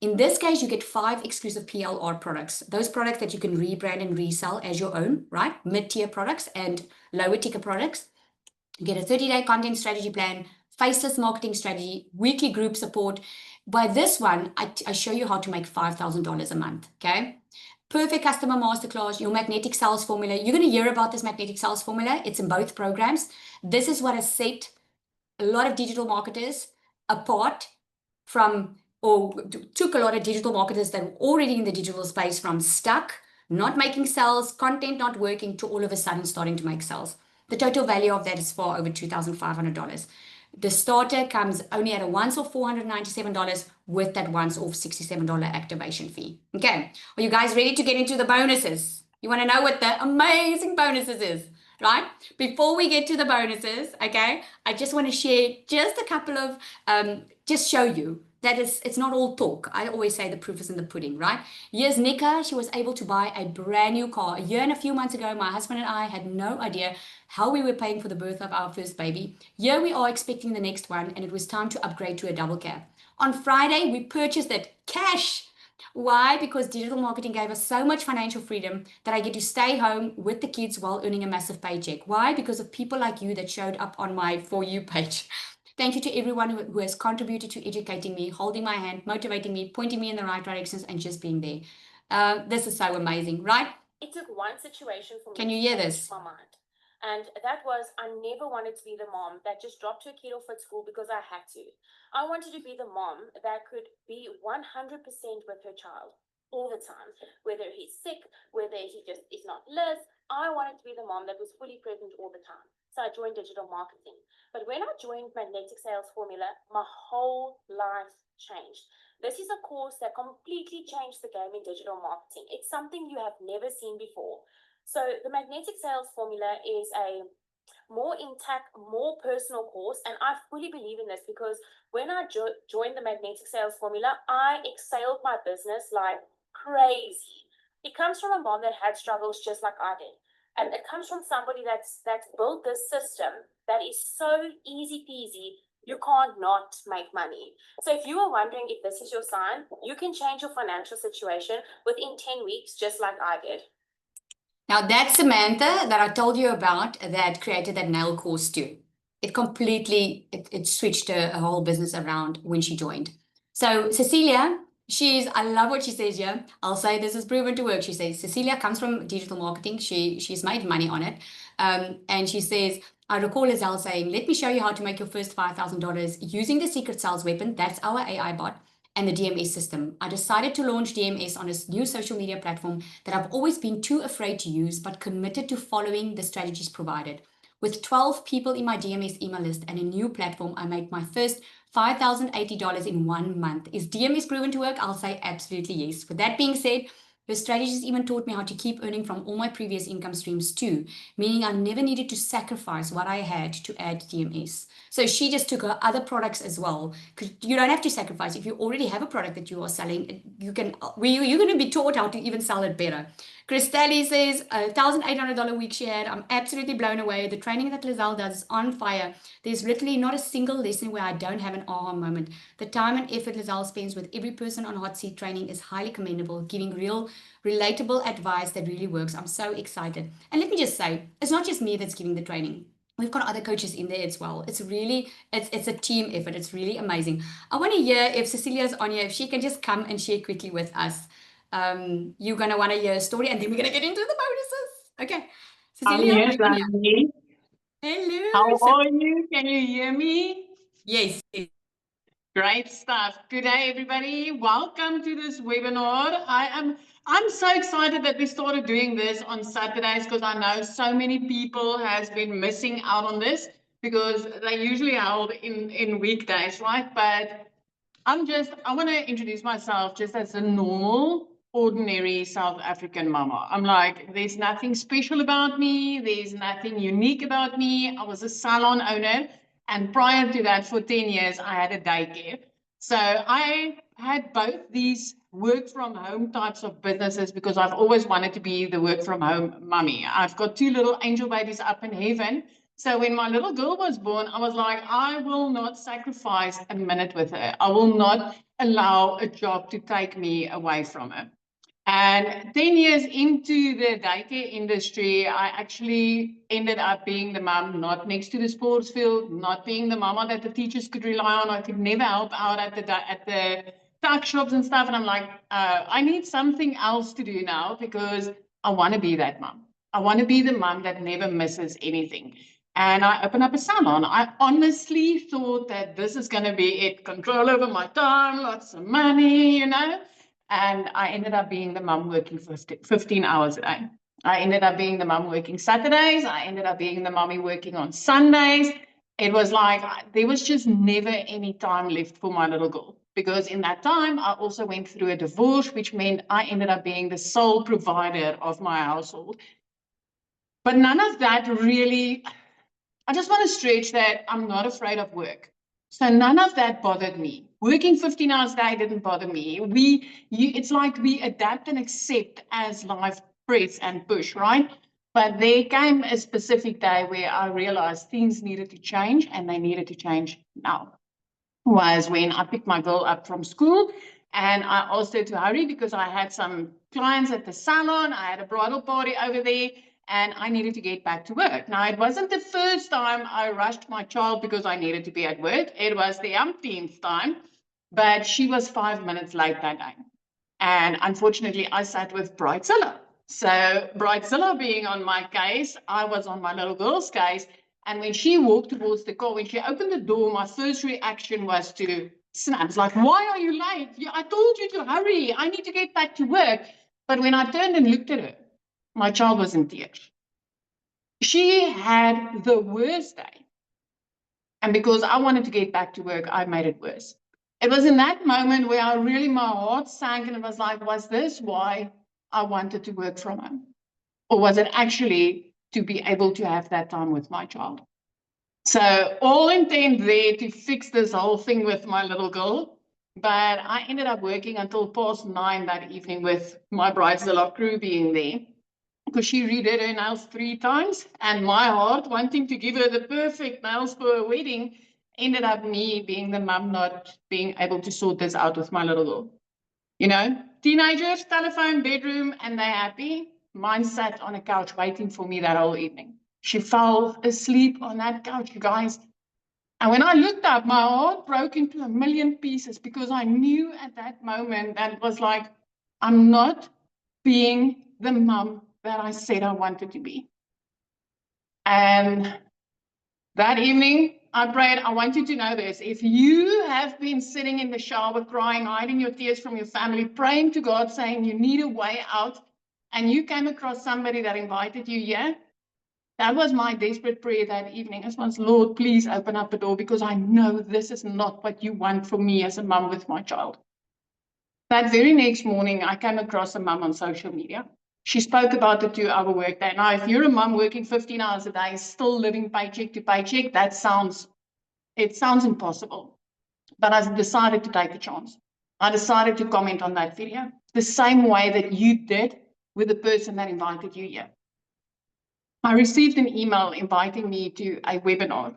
In this case, you get 5 exclusive PLR products. Those products that you can rebrand and resell as your own, right? Mid-tier products and lower ticker products. You get a 30-day content strategy plan, faceless marketing strategy, weekly group support. By this one, I show you how to make $5,000 a month, okay? Perfect customer masterclass, your magnetic sales formula. You're going to hear about this magnetic sales formula. It's in both programs. This is what has set a lot of digital marketers apart from, or took a lot of digital marketers that were already in the digital space from stuck, not making sales, content not working, to all of a sudden starting to make sales. The total value of that is far over $2,500. The starter comes only at a once off $497 with that once off $67 activation fee. Okay, are you guys ready to get into the bonuses? You want to know what the amazing bonuses is, right? Before we get to the bonuses, okay, I just want to share just a couple of, just show you that it's not all talk. I always say the proof is in the pudding, right? Here's Nika. She was able to buy a brand new car. A year and a few months ago, my husband and I had no idea how we were paying for the birth of our first baby. Here we are expecting the next one, and it was time to upgrade to a double cab. On Friday, we purchased it cash. Why? Because digital marketing gave us so much financial freedom that I get to stay home with the kids while earning a massive paycheck. Why? Because of people like you that showed up on my For You page. Thank you to everyone who has contributed to educating me, holding my hand, motivating me, pointing me in the right directions, and just being there. This is so amazing, right? It took one situation for me Can you to hear change this? my mind. And that was, I never wanted to be the mom that just dropped her kid off at school because I had to. I wanted to be the mom that could be 100% with her child all the time, whether he's sick, whether he just is not Liz. I wanted to be the mom that was fully present all the time. So I joined digital marketing. But when I joined Magnetic Sales Formula, my whole life changed. This is a course that completely changed the game in digital marketing. It's something you have never seen before. So the Magnetic Sales Formula is a more intact, more personal course, and I fully believe in this because when I joined the Magnetic Sales Formula, I excelled my business like crazy. It comes from a mom that had struggles just like I did, and it comes from somebody that's built this system that is so easy peasy. You can't not make money. So if you are wondering if this is your sign, you can change your financial situation within 10 weeks, just like I did. Now that's Samantha that I told you about that created that nail course too. It completely, it switched her whole business around when she joined. So Cecilia, I love what she says here. I'll say this is proven to work. She says, Cecilia comes from digital marketing. She's made money on it. And she says, I recall Azelle saying, let me show you how to make your first $5,000 using the secret sales weapon. That's our AI bot. and the DMS system. I decided to launch DMS on a new social media platform that I've always been too afraid to use, but committed to following the strategies provided. With 12 people in my DMS email list and a new platform, I made my first $5,080 in 1 month. Is DMS proven to work? I'll say absolutely yes. With that being said, the strategies even taught me how to keep earning from all my previous income streams too, meaning I never needed to sacrifice what I had to add DMS. So she just took her other products as well, because you don't have to sacrifice. If you already have a product that you are selling, you're going to be taught how to even sell it better. Christelle says, $1,800 a week she had. I'm absolutely blown away. The training that Lizelle does is on fire. There's literally not a single lesson where I don't have an aha moment. The time and effort Lizelle spends with every person on hot seat training is highly commendable, giving real, relatable advice that really works. I'm so excited. And let me just say, it's not just me that's giving the training. We've got other coaches in there as well. It's really, it's a team effort. It's really amazing. I want to hear if Cecilia's on here, if she can just come and share quickly with us. You're going to want to hear a story, and then we're going to get into the bonuses. Okay. I'm Cecilia, here, are you on here? Sandy. Hello. How are you? Can you hear me? Yes. Great stuff. Good day, everybody. Welcome to this webinar. I'm so excited that we started doing this on Saturdays, because I know so many people has been missing out on this because they usually held in weekdays, right? But I want to introduce myself just as a normal, ordinary South African mama. I'm like, there's nothing special about me. There's nothing unique about me. I was a salon owner. And prior to that, for 10 years, I had a daycare. So I had both these work from home types of businesses because I've always wanted to be the work from home mummy. I've got 2 little angel babies up in heaven. So when my little girl was born, I was like, I will not sacrifice a minute with her. I will not allow a job to take me away from her. And 10 years into the daycare industry, I actually ended up being the mom, not next to the sports field, not being the mama that the teachers could rely on. I could never help out at the tuck shops and stuff. And I'm like, I need something else to do now, because I want to be that mom. I want to be the mom that never misses anything. And I opened up a salon. I honestly thought that this is going to be it. Control over my time, lots of money, And I ended up being the mom working 15 hours a day. I ended up being the mom working Saturdays. I ended up being the mommy working on Sundays. It was like there was just never any time left for my little girl, because in that time, I also went through a divorce, which meant I ended up being the sole provider of my household. But none of that really, I just want to stretch that I'm not afraid of work. So none of that bothered me. Working 15 hours a day didn't bother me. It's like we adapt and accept as life press and push, right? But there came a specific day where I realized things needed to change, and they needed to change now. Was when I picked my girl up from school, and I asked her to hurry because I had some clients at the salon. I had a bridal party over there, and I needed to get back to work. Now, it wasn't the first time I rushed my child because I needed to be at work. It was the umpteenth time, but she was 5 minutes late that day. And unfortunately, I sat with Bridezilla. So Bridezilla being on my case, I was on my little girl's case. And when she walked towards the car, when she opened the door, my first reaction was to snap. It's like, why are you late? I told you to hurry. I need to get back to work. But when I turned and looked at her, my child was in tears. She had the worst day. And because I wanted to get back to work, I made it worse. It was in that moment where my heart sank, and it was like, was this why I wanted to work from home? Or was it actually to be able to have that time with my child? So all intent there to fix this whole thing with my little girl. But I ended up working until past 9 that evening with my Bridezilla crew being there, because she redid her nails 3 times, and my heart wanting to give her the perfect nails for her wedding ended up me being the mum not being able to sort this out with my little girl. Teenagers, telephone, bedroom, and they're happy. Mine sat on a couch waiting for me that whole evening. She fell asleep on that couch, you guys. And when I looked up, my heart broke into a million pieces, because I knew at that moment that it was like, I'm not being the mum that I said I wanted to be. And that evening, I prayed, I want you to know this. If you have been sitting in the shower crying, hiding your tears from your family, praying to God, saying you need a way out, and you came across somebody that invited you here, that was my desperate prayer that evening. It was, Lord, please open up a door because I know this is not what you want for me as a mum with my child. That very next morning, I came across a mum on social media. She spoke about the 2-hour workday. Now, if you're a mum working 15 hours a day, still living paycheck to paycheck, it sounds impossible. But I decided to take a chance. I decided to comment on that video the same way that you did with the person that invited you here. I received an email inviting me to a webinar,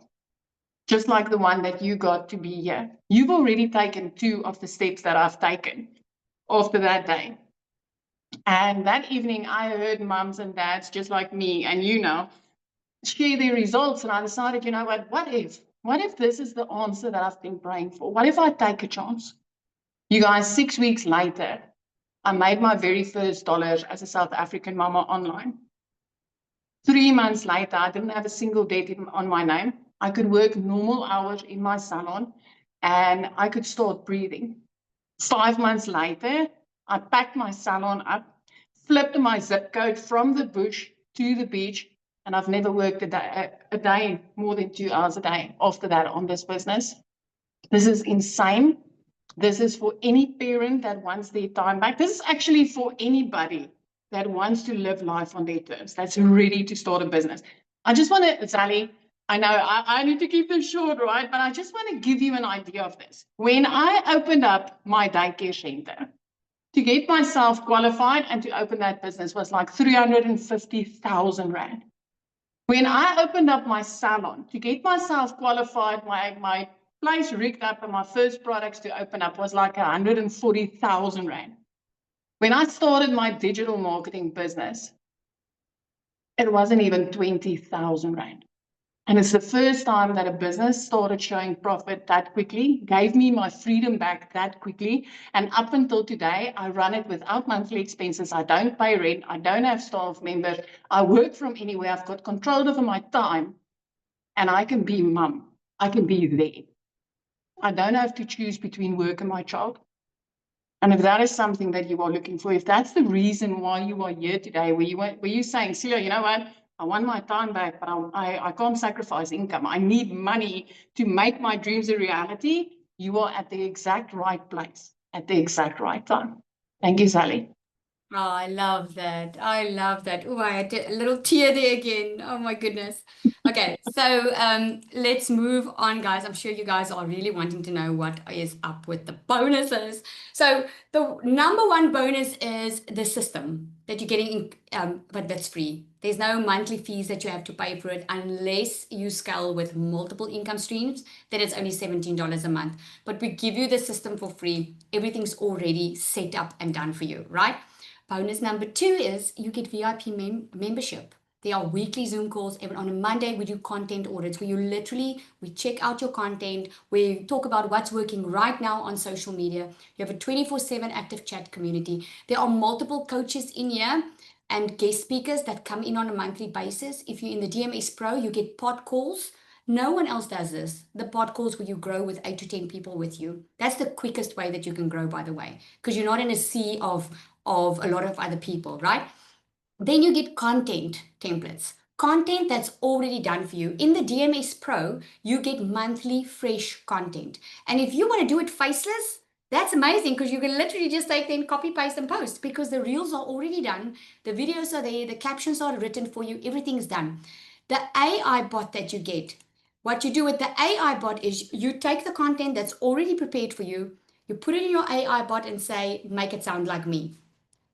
just like the one that you got to be here. You've already taken 2 of the steps that I've taken after that day. And that evening, I heard mums and dads just like me and share their results. And I decided, you know what if this is the answer that I've been praying for? What if I take a chance? You guys, 6 weeks later, I made my very first dollars as a South African mama online. 3 months later, I didn't have a single debt on my name. I could work normal hours in my salon and I could start breathing. 5 months later, I packed my salon up, flipped my zip code from the bush to the beach, and I've never worked a day more than 2 hours a day after that on this business. This is insane. This is for any parent that wants their time back. This is actually for anybody that wants to live life on their terms, that's ready to start a business. I just want to, Sally, I know I need to keep this short, right? But I just want to give you an idea of this. When I opened up my daycare center, to get myself qualified and to open that business was like 350,000 Rand. When I opened up my salon, to get myself qualified, my place rigged up and my first products to open up was like 140,000 Rand. When I started my digital marketing business, it wasn't even 20,000 Rand. And it's the first time that a business started showing profit that quickly, gave me my freedom back that quickly. And up until today, I run it without monthly expenses. I don't pay rent. I don't have staff members. I work from anywhere. I've got control over my time. And I can be mum. I can be there. I don't have to choose between work and my child. And if that is something that you are looking for, if that's the reason why you are here today, where you're saying, Celia, you know what? I want my time back, but I can't sacrifice income. I need money to make my dreams a reality. You are at the exact right place at the exact right time. Thank you, Sally. Oh, I love that. I love that. Oh, I had a little tear there again. Oh my goodness. Okay, so let's move on, guys. I'm sure you guys are really wanting to know what is up with the bonuses. So the number one bonus is the system that you're getting, but that's free. There's no monthly fees that you have to pay for it unless you scale with multiple income streams. Then it's only $17 a month. But we give you the system for free. Everything's already set up and done for you, right? Bonus number 2 is you get VIP membership. There are weekly Zoom calls. On a Monday, we do content audits where we check out your content. We talk about what's working right now on social media. You have a 24/7 active chat community. There are multiple coaches in here and guest speakers that come in on a monthly basis. If you're in the DMS Pro, you get pod calls. No one else does this. The pod calls where you grow with 8 to 10 people with you. That's the quickest way that you can grow, by the way, because you're not in a sea of a lot of other people, right? Then you get content templates. Content that's already done for you. In the DMS Pro, you get monthly fresh content. And if you want to do it faceless, that's amazing because you can literally just take them, copy, paste, and post because the reels are already done. The videos are there. The captions are written for you. Everything's done. The AI bot that you get, what you do with the AI bot is you take the content that's already prepared for you, you put it in your AI bot and say, make it sound like me.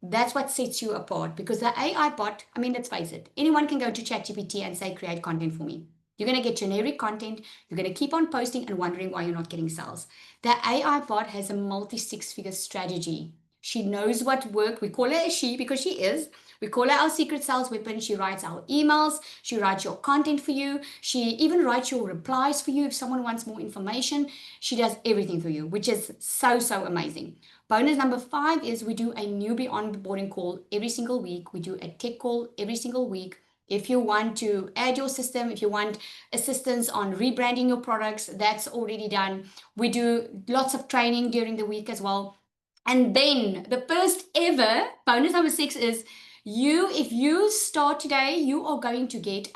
That's what sets you apart because the AI bot, I mean, let's face it, anyone can go to ChatGPT and say, create content for me. You're going to get generic content. You're going to keep on posting and wondering why you're not getting sales. The AI bot has a multi-6-figure strategy. She knows what work. We call her a she because she is. We call her our secret sales weapon. She writes our emails. She writes your content for you. She even writes your replies for you if someone wants more information. She does everything for you, which is so, so amazing. Bonus number 5 is we do a newbie onboarding call every single week. We do a tech call every single week. If you want to add your system, if you want assistance on rebranding your products, that's already done. We do lots of training during the week as well. And then the first ever bonus number 6 is if you start today, you are going to get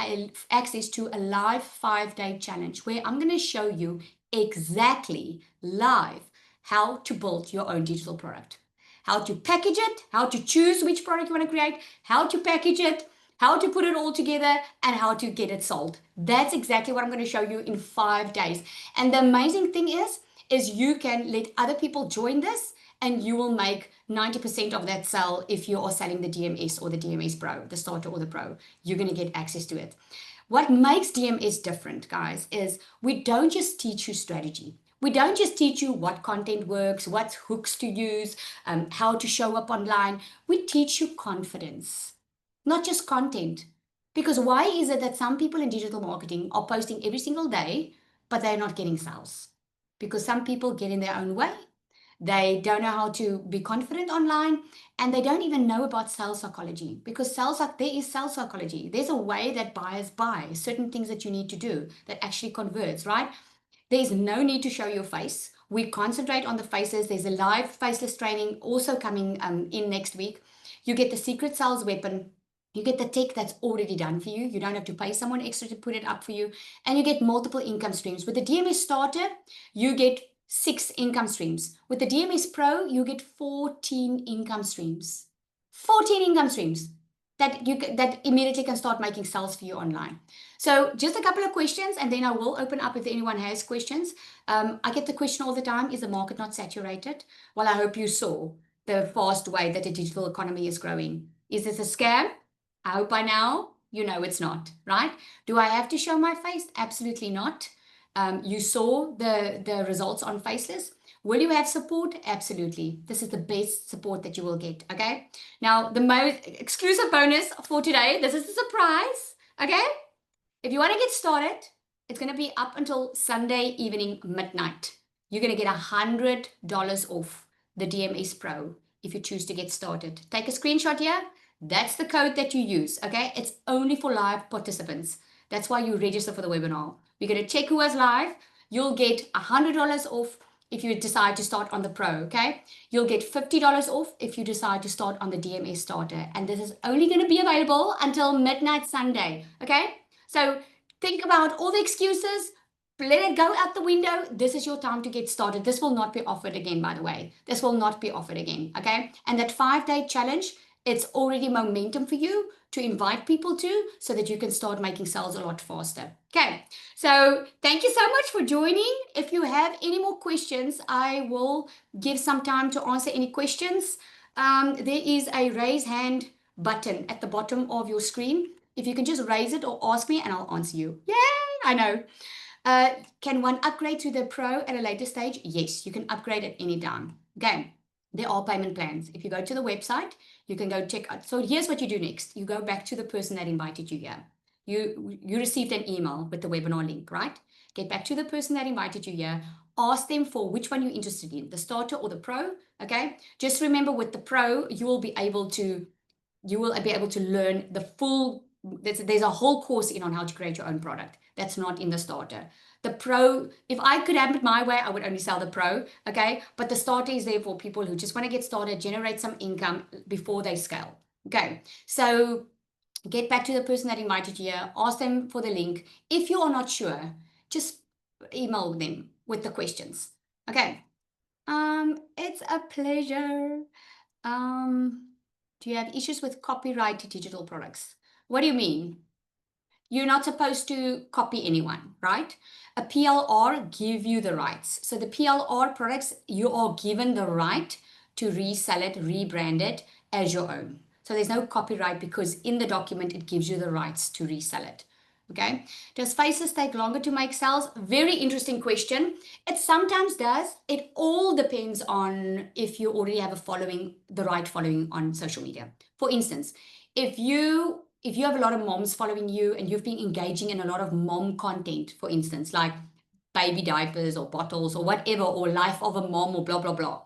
access to a live 5-day challenge where I'm going to show you exactly live how to build your own digital product, how to package it, how to choose which product you want to create, how to package it, how to put it all together, and how to get it sold. That's exactly what I'm going to show you in 5 days. And the amazing thing is you can let other people join this and you will make 90% of that sale if you are selling the DMS or the DMS Pro, the starter or the Pro. You're going to get access to it. What makes DMS different, guys, is we don't just teach you strategy. We don't just teach you what content works, what hooks to use, how to show up online. We teach you confidence, not just content. Because why is it that some people in digital marketing are posting every single day, but they're not getting sales? Because some people get in their own way. They don't know how to be confident online, and they don't even know about sales psychology, because there is sales psychology. There's a way that buyers buy certain things that you need to do that actually converts, right? There's no need to show your face. We concentrate on the faces. There's a live faceless training also coming in next week. You get the secret sales weapon. You get the tech that's already done for you. You don't have to pay someone extra to put it up for you. And you get multiple income streams. With the DMS Starter, you get 6 income streams. With the DMS Pro, you get 14 income streams. 14 income streams that immediately can start making sales for you online. So just a couple of questions, and then I will open up if anyone has questions. I get the question all the time, is the market not saturated? Well, I hope you saw the fast way that the digital economy is growing. Is this a scam? I hope by now you know it's not, right? Do I have to show my face? Absolutely not. You saw the results on Faceless. Will you have support? Absolutely. This is the best support that you will get, okay? Now, the most exclusive bonus for today, this is a surprise, okay? If you want to get started, it's going to be up until Sunday evening, midnight. You're going to get $100 off the DMS Pro if you choose to get started. Take a screenshot here. That's the code that you use, okay? It's only for live participants. That's why you register for the webinar. We're going to check who was live. You'll get $100 off if you decide to start on the Pro, okay? You'll get $50 off if you decide to start on the DMS Starter. And this is only going to be available until midnight Sunday, okay? So think about all the excuses. Let it go out the window. This is your time to get started. This will not be offered again, by the way. This will not be offered again, okay? And that 5-day challenge, it's already momentum for you to invite people to so that you can start making sales a lot faster. Okay, so thank you so much for joining. If you have any more questions, I will give some time to answer any questions. There is a raise hand button at the bottom of your screen. If you can just raise it or ask me and I'll answer you. Yay, I know. Can one upgrade to the Pro at a later stage? Yes, you can upgrade at any time. Okay, there are payment plans. If you go to the website, you can go check out. So here's what you do next. You go back to the person that invited you here. You received an email with the webinar link, right? Get back to the person that invited you here. Ask them for which one you're interested in, the starter or the Pro, okay? Just remember with the Pro, you will be able to learn the full, there's a whole course on how to create your own product. That's not in the starter. The Pro, if I could have it my way, I would only sell the Pro, okay? But the starter is there for people who just want to get started, generate some income before they scale, okay? So get back to the person that invited you here, ask them for the link. If you are not sure, just email them with the questions, okay? It's a pleasure. Do you have issues with copyright to digital products? What do you mean? You're not supposed to copy anyone, right? A PLR give you the rights. So the PLR products, you are given the right to resell it, rebrand it as your own. So there's no copyright because in the document, it gives you the rights to resell it. Okay. Does Faces take longer to make sales? Very interesting question. It sometimes does. It all depends on if you already have a following, the right following on social media. For instance, if you have a lot of moms following you and you've been engaging in a lot of mom content, for instance, like baby diapers or bottles or whatever, or life of a mom or blah, blah, blah,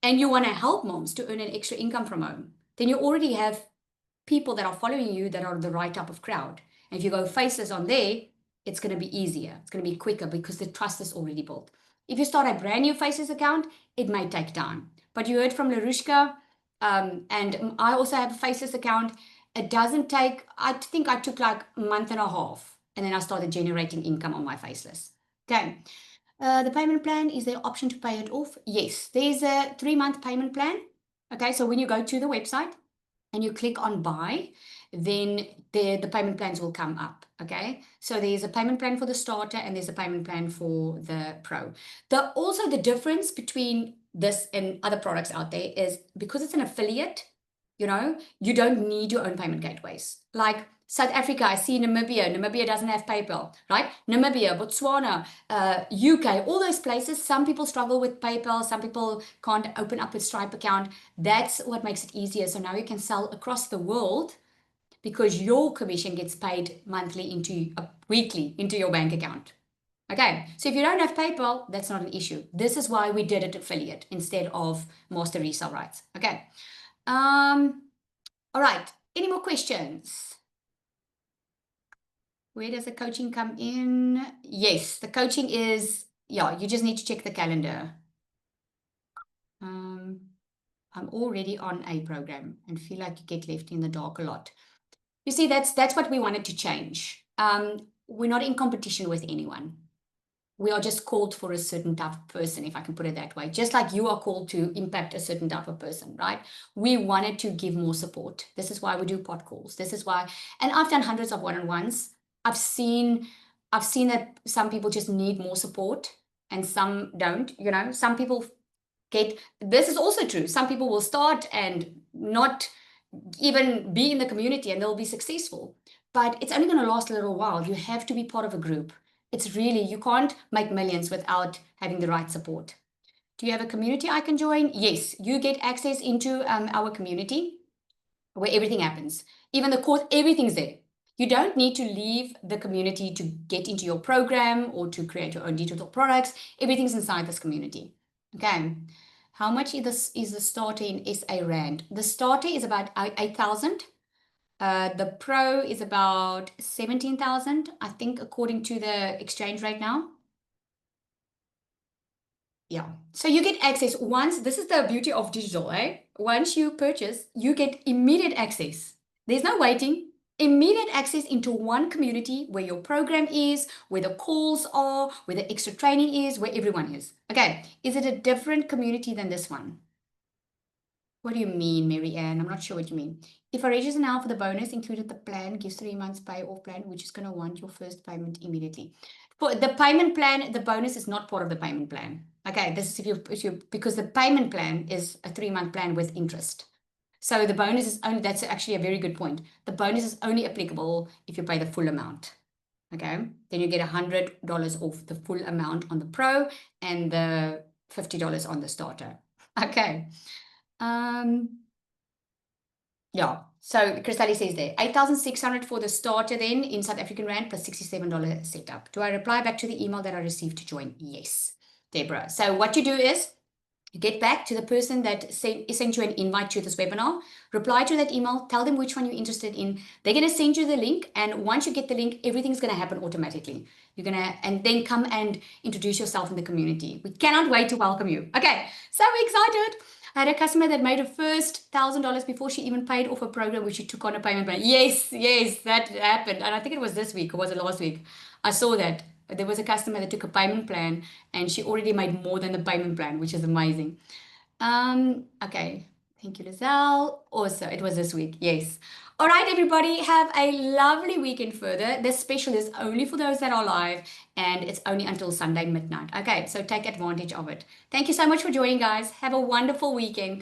and you want to help moms to earn an extra income from home, then you already have people that are following you that are the right type of crowd. And if you go faceless on there, it's going to be easier. It's going to be quicker because the trust is already built. If you start a brand new faceless account, it may take time. But you heard from Larushka, and I also have a faceless account. It doesn't take, I think I took like a month and a half, and then I started generating income on my faceless. Okay. The payment plan, is there an option to pay it off? Yes, there's a 3-month payment plan. Okay, so when you go to the website and you click on buy, then the payment plans will come up. Okay, so there's a payment plan for the starter and there's a payment plan for the pro. Also the difference between this and other products out there is because it's an affiliate, you don't need your own payment gateways. Like South Africa, I see Namibia doesn't have PayPal, right? Namibia, Botswana, UK, all those places, some people struggle with PayPal, some people can't open up a Stripe account. That's what makes it easier. So now you can sell across the world because your commission gets paid weekly into your bank account. Okay, so if you don't have PayPal, that's not an issue. This is why we did it affiliate instead of master resale rights. Okay. All right. Any more questions? Where does the coaching come in? Yes, the coaching is, you just need to check the calendar. I'm already on a program and feel like you get left in the dark a lot. You see, that's what we wanted to change. We're not in competition with anyone. We are just called for a certain type of person, if I can put it that way. Just like you are called to impact a certain type of person, right? We wanted to give more support. This is why we do pod calls. This is why, and I've done hundreds of one-on-ones. I've seen that some people just need more support and some don't. Some people this is also true. Some people will start and not even be in the community and they'll be successful. But it's only going to last a little while. You have to be part of a group. You can't make millions without having the right support. Do you have a community I can join? Yes, you get access into our community where everything happens. Even the course, everything's there. You don't need to leave the community to get into your program or to create your own digital products. Everything's inside this community. Okay. How much is the starter in SA Rand? The starter is about 8,000. The pro is about 17,000, I think, according to the exchange rate now. Yeah. So you get access once. This is the beauty of digital, eh? Once you purchase, you get immediate access. There's no waiting. Immediate access into one community where your program is, where the calls are, where the extra training is, where everyone is. Okay. Is it a different community than this one? What do you mean, Mary Ann? I'm not sure what you mean. If I register now for the bonus included, the plan gives 3 months pay off plan, which is going to want your first payment immediately. For the payment plan, the bonus is not part of the payment plan. Okay, this is if you because the payment plan is a 3-month plan with interest. So the bonus is only, that's actually a very good point. The bonus is only applicable if you pay the full amount. Okay, then you get $100 off the full amount on the pro and the $50 on the starter. Okay. Yeah, so Christelle says there, 8,600 for the starter then in South African Rand plus $67 setup. Do I reply back to the email that I received to join? Yes, Deborah. So what you do is you get back to the person that sent you an invite to this webinar, reply to that email, tell them which one you're interested in. They're going to send you the link. And once you get the link, everything's going to happen automatically. And then come and introduce yourself in the community. We cannot wait to welcome you. Okay, so excited. I had a customer that made her first $1,000 before she even paid off a program which she took on a payment plan. Yes, that happened. And I think it was this week or was it last week? I saw that. There was a customer that took a payment plan and she already made more than the payment plan, which is amazing. Okay. Thank you, Lizelle. Also, it was this week. Yes. All right, everybody. Have a lovely weekend further. This special is only for those that are live and it's only until Sunday midnight. Okay, so take advantage of it. Thank you so much for joining, guys. Have a wonderful weekend.